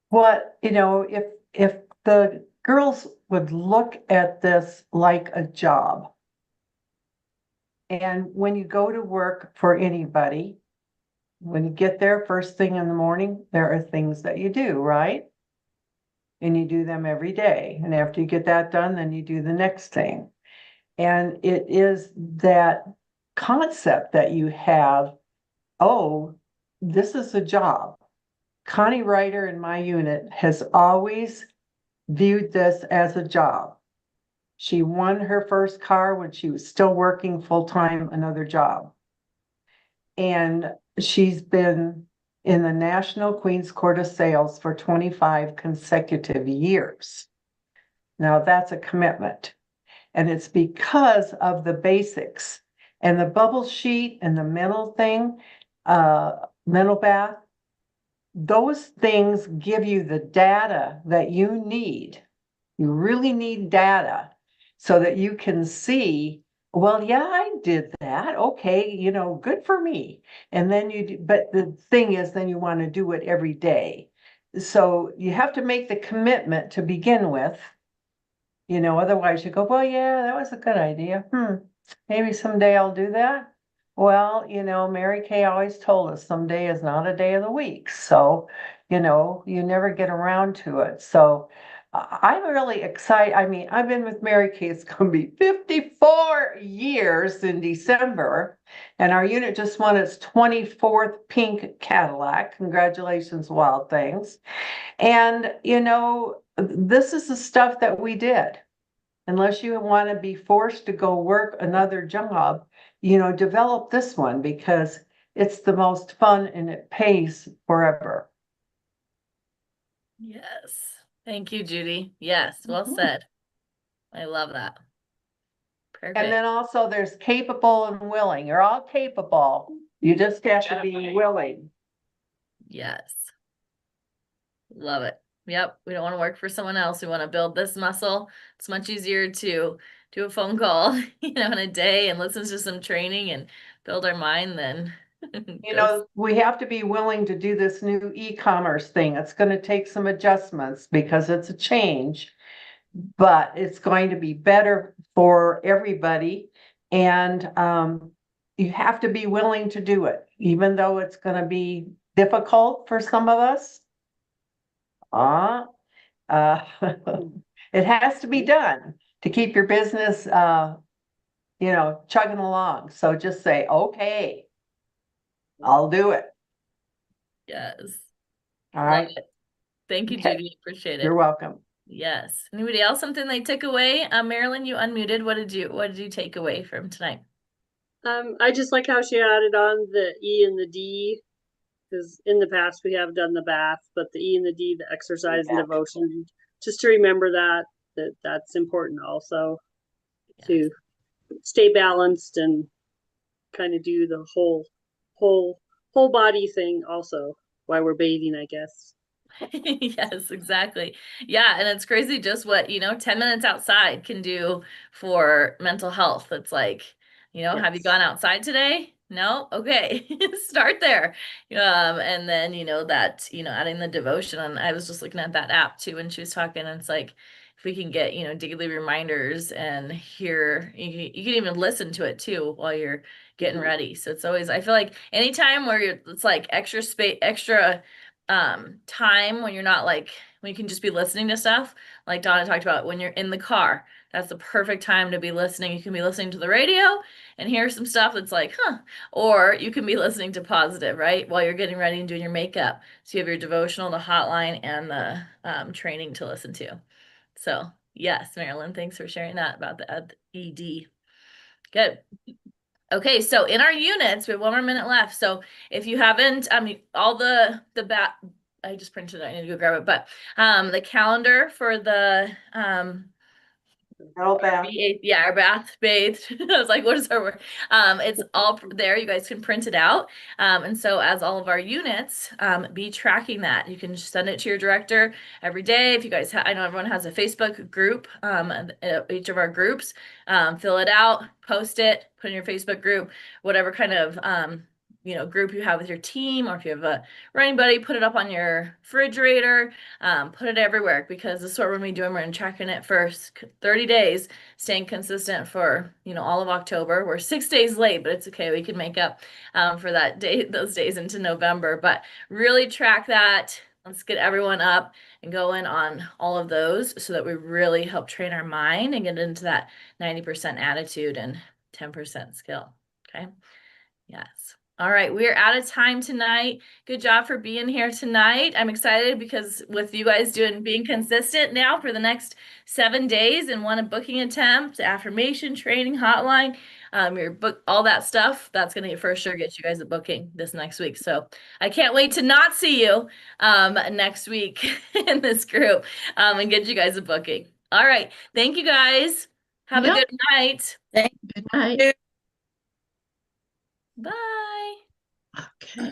What, if the girls would look at this like a job. And when you go to work for anybody, when you get there first thing in the morning, there are things that you do, right? And you do them every day. And after you get that done, then you do the next thing. And it is that concept that you have, oh, this is a job. Connie Ryder in my unit has always viewed this as a job. She won her first car when she was still working full-time, another job. And she's been in the National Queen's Court of Sales for 25 consecutive years. Now that's a commitment. And it's because of the basics And the bubble sheet and the mental thing, mental bath, those things give you the data that you need. You really need data so that you can see, well, yeah, I did that. Okay, you know, good for me. And then but the thing is, then you want to do it every day. So you have to make the commitment to begin with. You know, otherwise you go, well, yeah, that was a good idea. Maybe someday I'll do that. Well, you know, Mary Kay always told us someday is not a day of the week. So, you know, you never get around to it. So I'm really excited. I mean, I've been with Mary Kay, it's going to be 54 years in December. And our unit just won its 24th pink Cadillac. Congratulations, Wild Things. And, you know, this is the stuff that we did. Unless you want to be forced to go work another job, you know, develop this one because it's the most fun and it pays forever. Yes. Thank you, Judy. Yes, well Mhm. said. I love that. Perfect. And then also there's capable and willing. You're all capable. You just have to be willing. Yes. Love it. Yep. We don't want to work for someone else. We want to build this muscle. It's much easier to do a phone call, you know, in a day and listen to some training and build our mind than You know, we have to be willing to do this new e-commerce thing. It's going to take some adjustments because it's a change, but it's going to be better for everybody. And you have to be willing to do it, even though it's going to be difficult for some of us. It has to be done to keep your business, you know, chugging along. So just say, okay, I'll do it. Yes. All Love right. it. Thank you, Okay. Judy. Appreciate it. You're welcome. Yes. Anybody else something they took away? Marilyn, you unmuted. What did you take away from tonight? I just like how she added on the E and the D, because in the past we have done the bath, but the E and the D, the exercise and devotion, just to remember that's important also to stay balanced and kind of do the whole body thing also while we're bathing, I guess. Yes, exactly. Yeah, and it's crazy just what, you know, 10 minutes outside can do for mental health. It's like, you know, have you gone outside today? No? Okay. Start there. And then, you know, that, you know, adding the devotion. And I was just looking at that app too when she was talking, and it's like, if we can get, you know, daily reminders and hear, you can even listen to it too while you're getting ready. So it's always, I feel like anytime where it's like extra space, extra time when you're not like, when you can just be listening to stuff like Donna talked about, when you're in the car, that's the perfect time to be listening. You can be listening to the radio and hear some stuff that's like, or you can be listening to positive, right, while you're getting ready and doing your makeup. So you have your devotional, the hotline, and the training to listen to. So yes, Marilyn, thanks for sharing that about the ED. Good. Okay, so in our units, we have 1 more minute left. So if you haven't, all the I just printed it, I need to go grab it, but the calendar for the Mental bath. yeah, our bath bathed. I was like, what is our word? It's all there. You guys can print it out. And so as all of our units, be tracking that. You can just send it to your director every day. If you guys I know everyone has a Facebook group, each of our groups, fill it out, post it, put in your Facebook group, whatever kind of you know, group you have with your team, or if you have a running buddy, put it up on your refrigerator, put it everywhere, because this is what we're going to be doing. We're going to tracking it for 30 days, staying consistent for, you know, all of October. We're 6 days late, but it's okay. We can make up for that day, those days into November, but really track that. Let's get everyone up and going on all of those so that we really help train our mind and get into that 90% attitude and 10% skill. Okay. Yes. All right, we're out of time tonight. Good job for being here tonight. I'm excited because with you guys being consistent now for the next 7 days and one booking attempt, affirmation training hotline, your book, all that stuff, that's going to for sure get you guys a booking this next week. So I can't wait to not see you next week in this group and get you guys a booking. All right, thank you guys. Have a good night. Good night. Bye. Okay.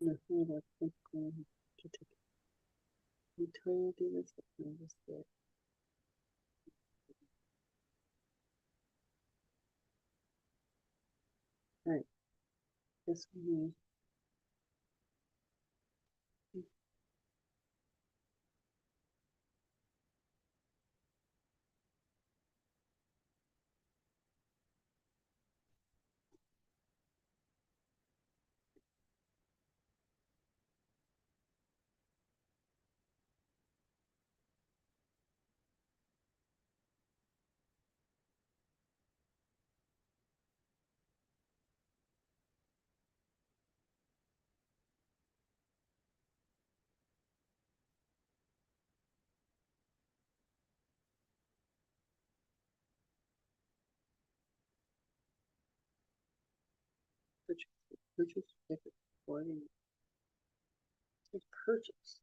No, hold on. I'm going to take it. I'm trying to do this, but no, this is it. All right. This one. Purchase ticket. Boarding. It's purchase.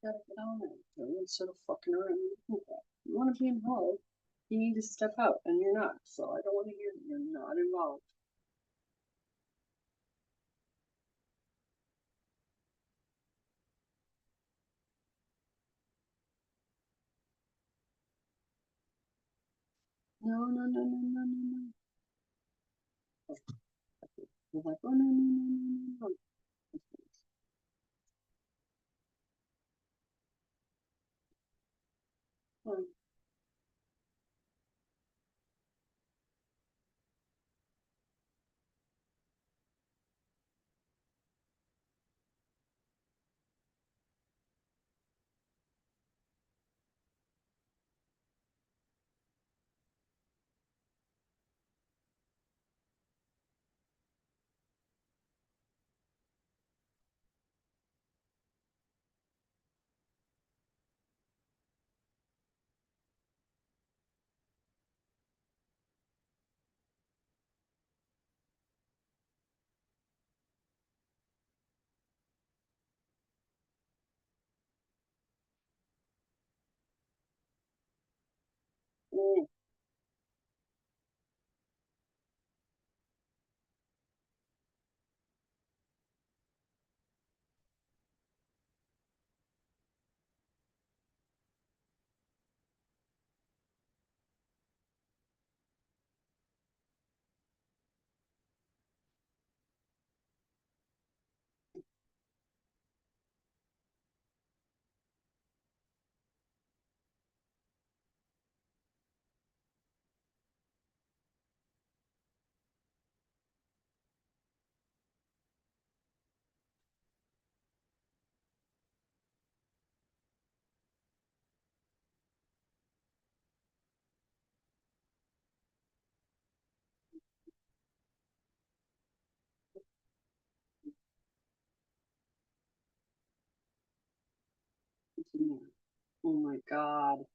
Gotta get on it. Instead of fucking around. You want to be involved, you need to step out, and you're not. So I don't want to hear that you're not involved. No, no, no, no, no, no, no. was like, oh no, no, no, no, no. Um, mm, oh my God.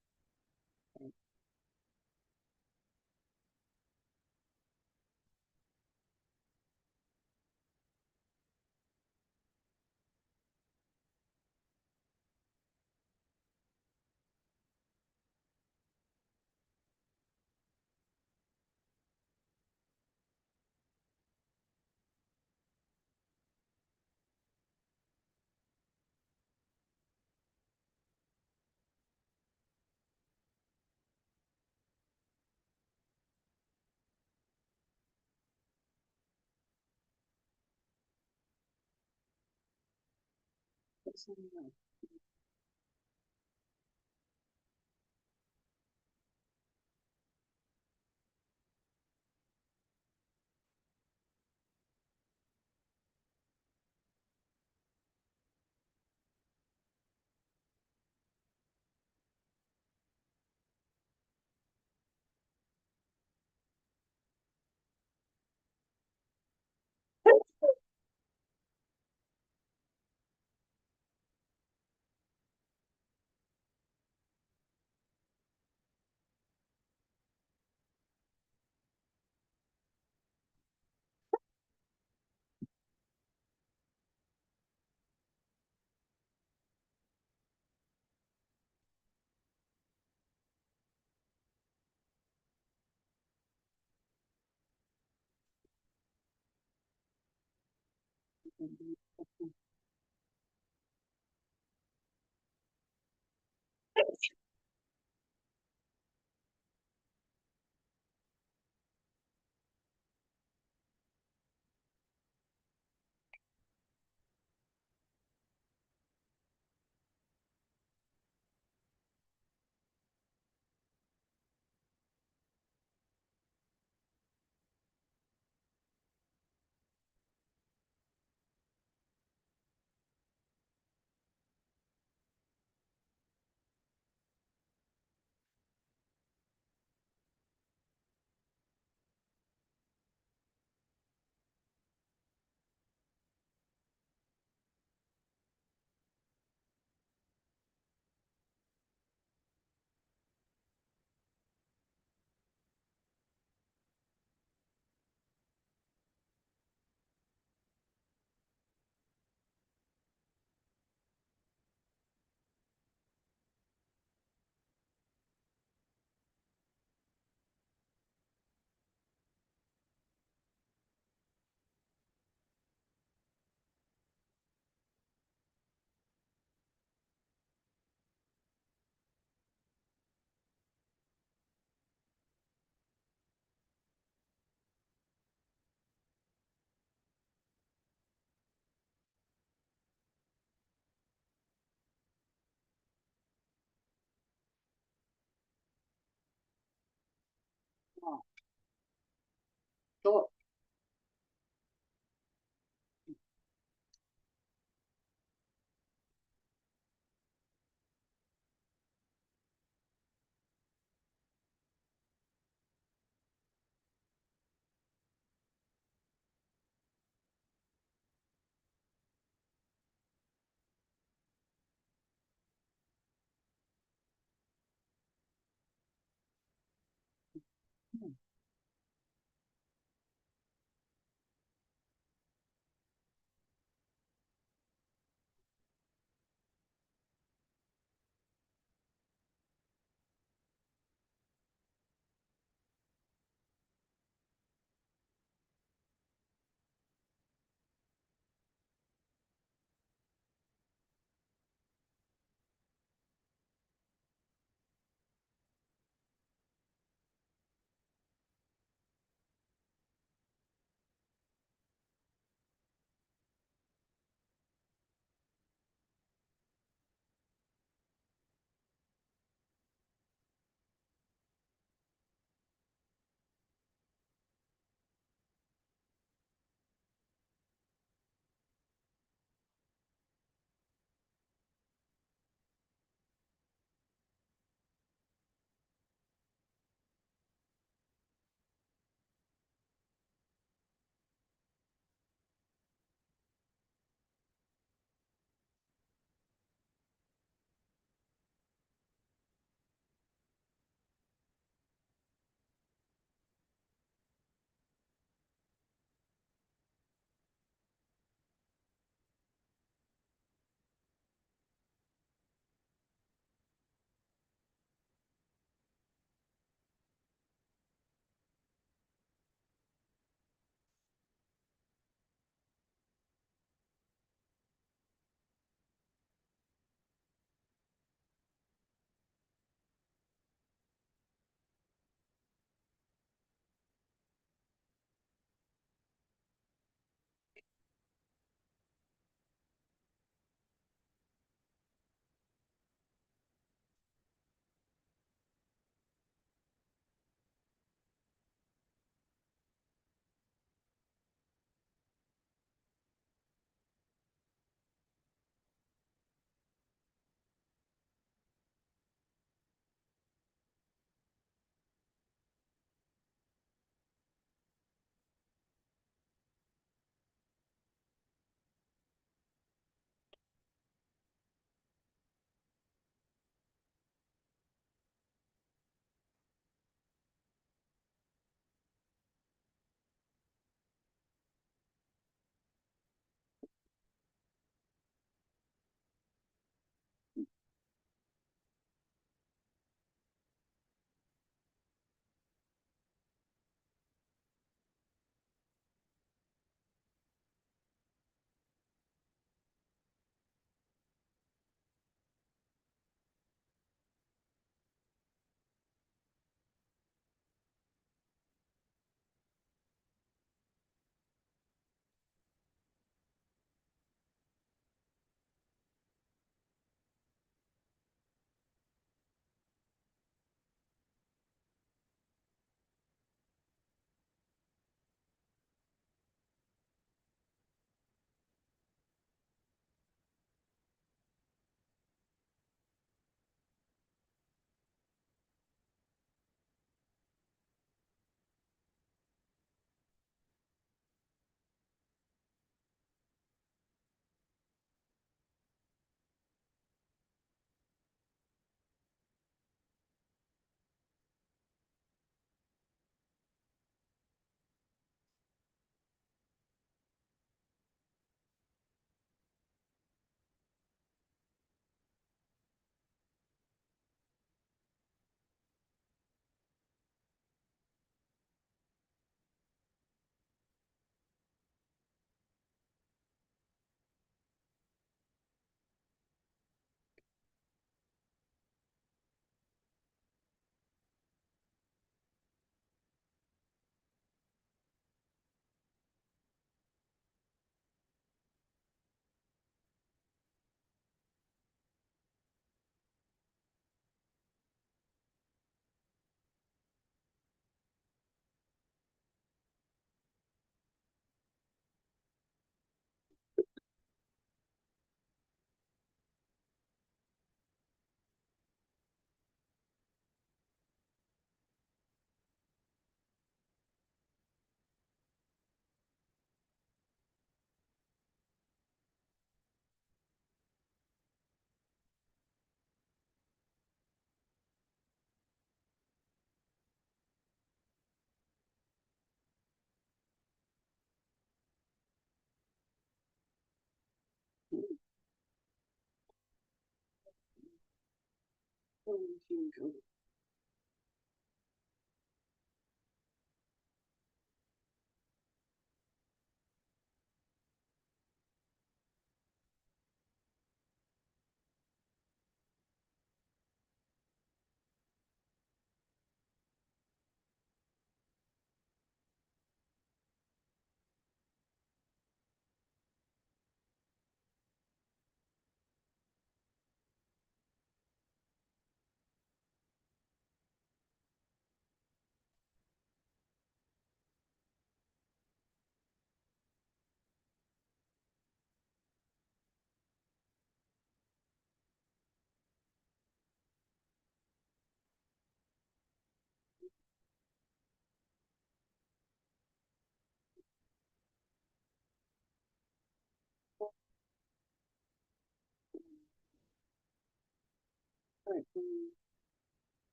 Sure.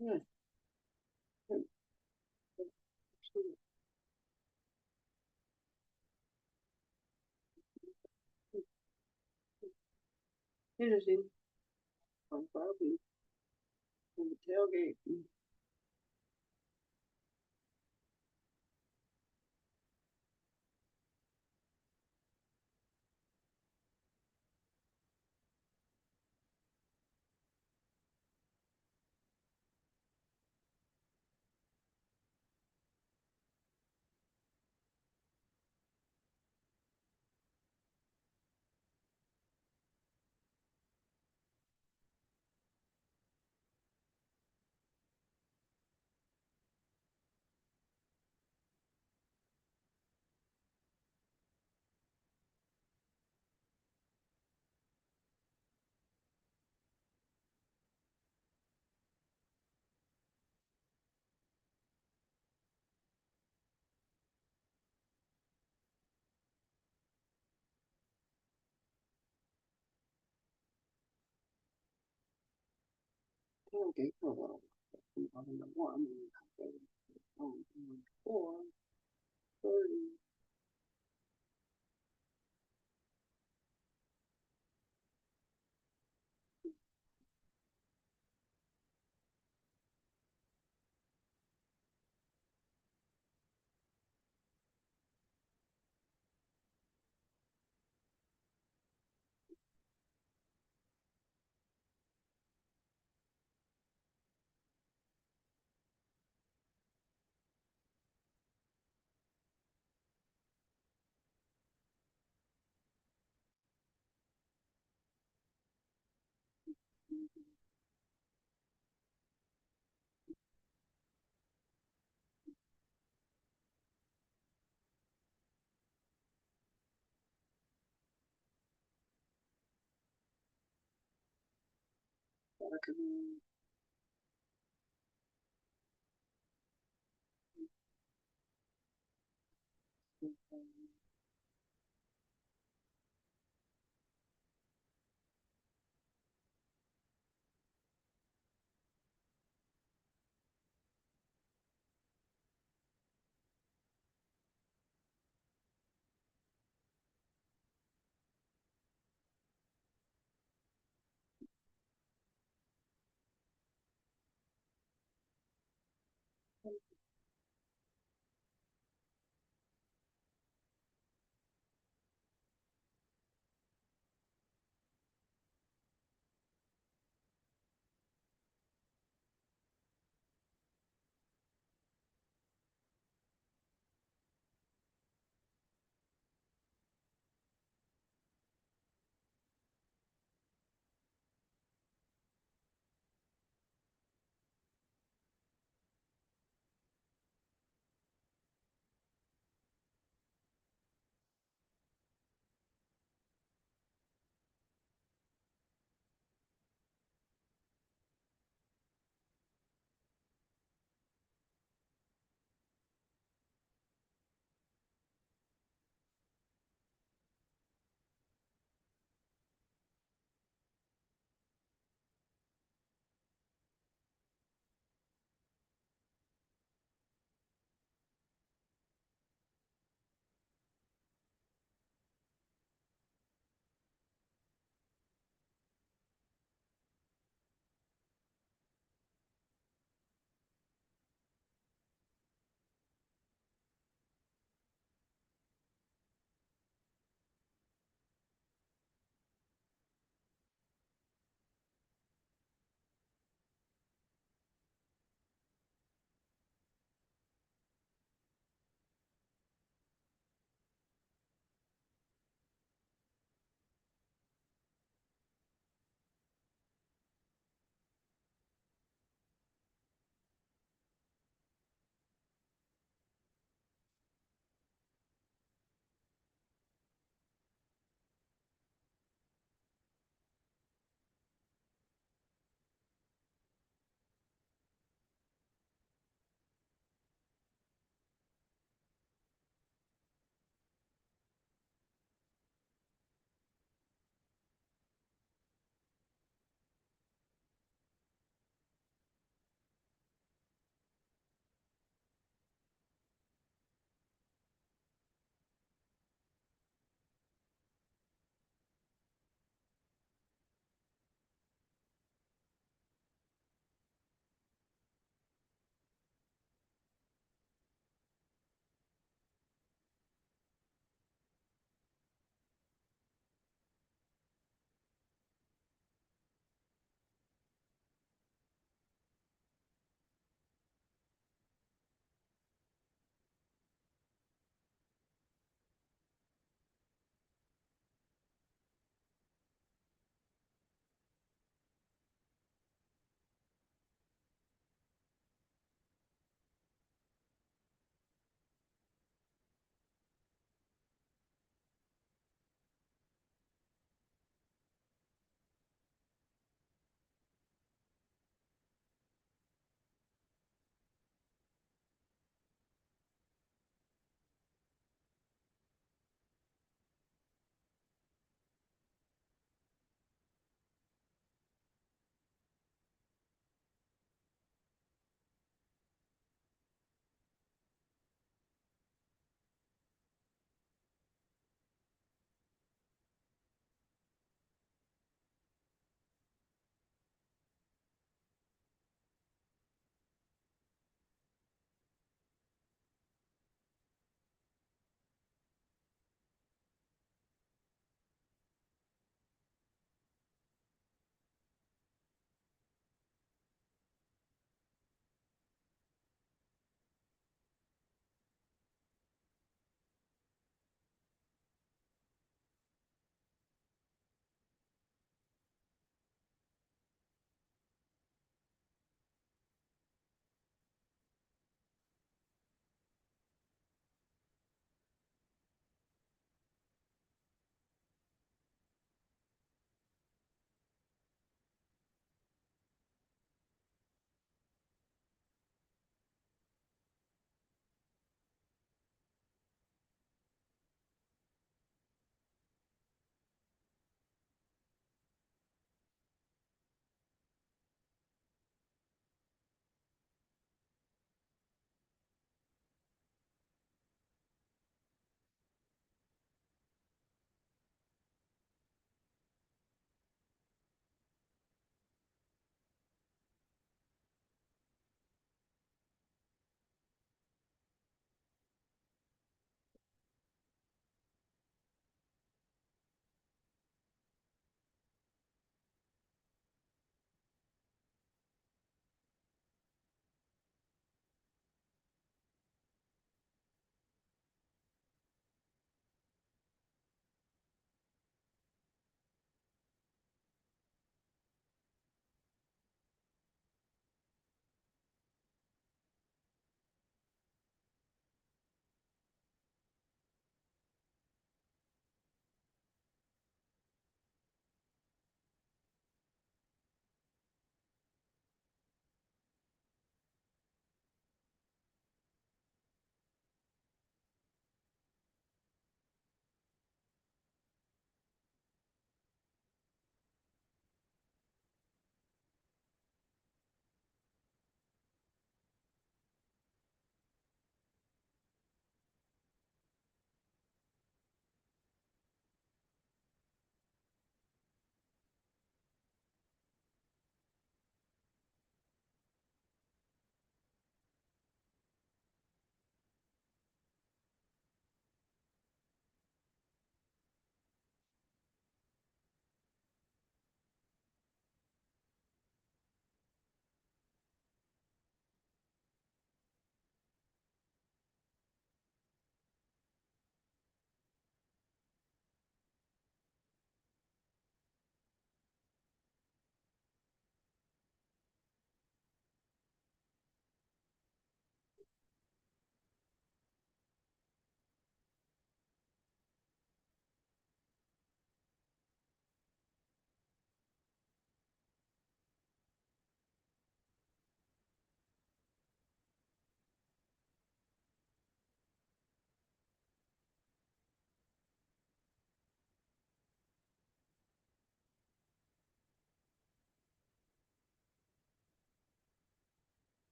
Interesting. On Barbie. On the tailgate. Tailgate for a little. On the one. On 4:30.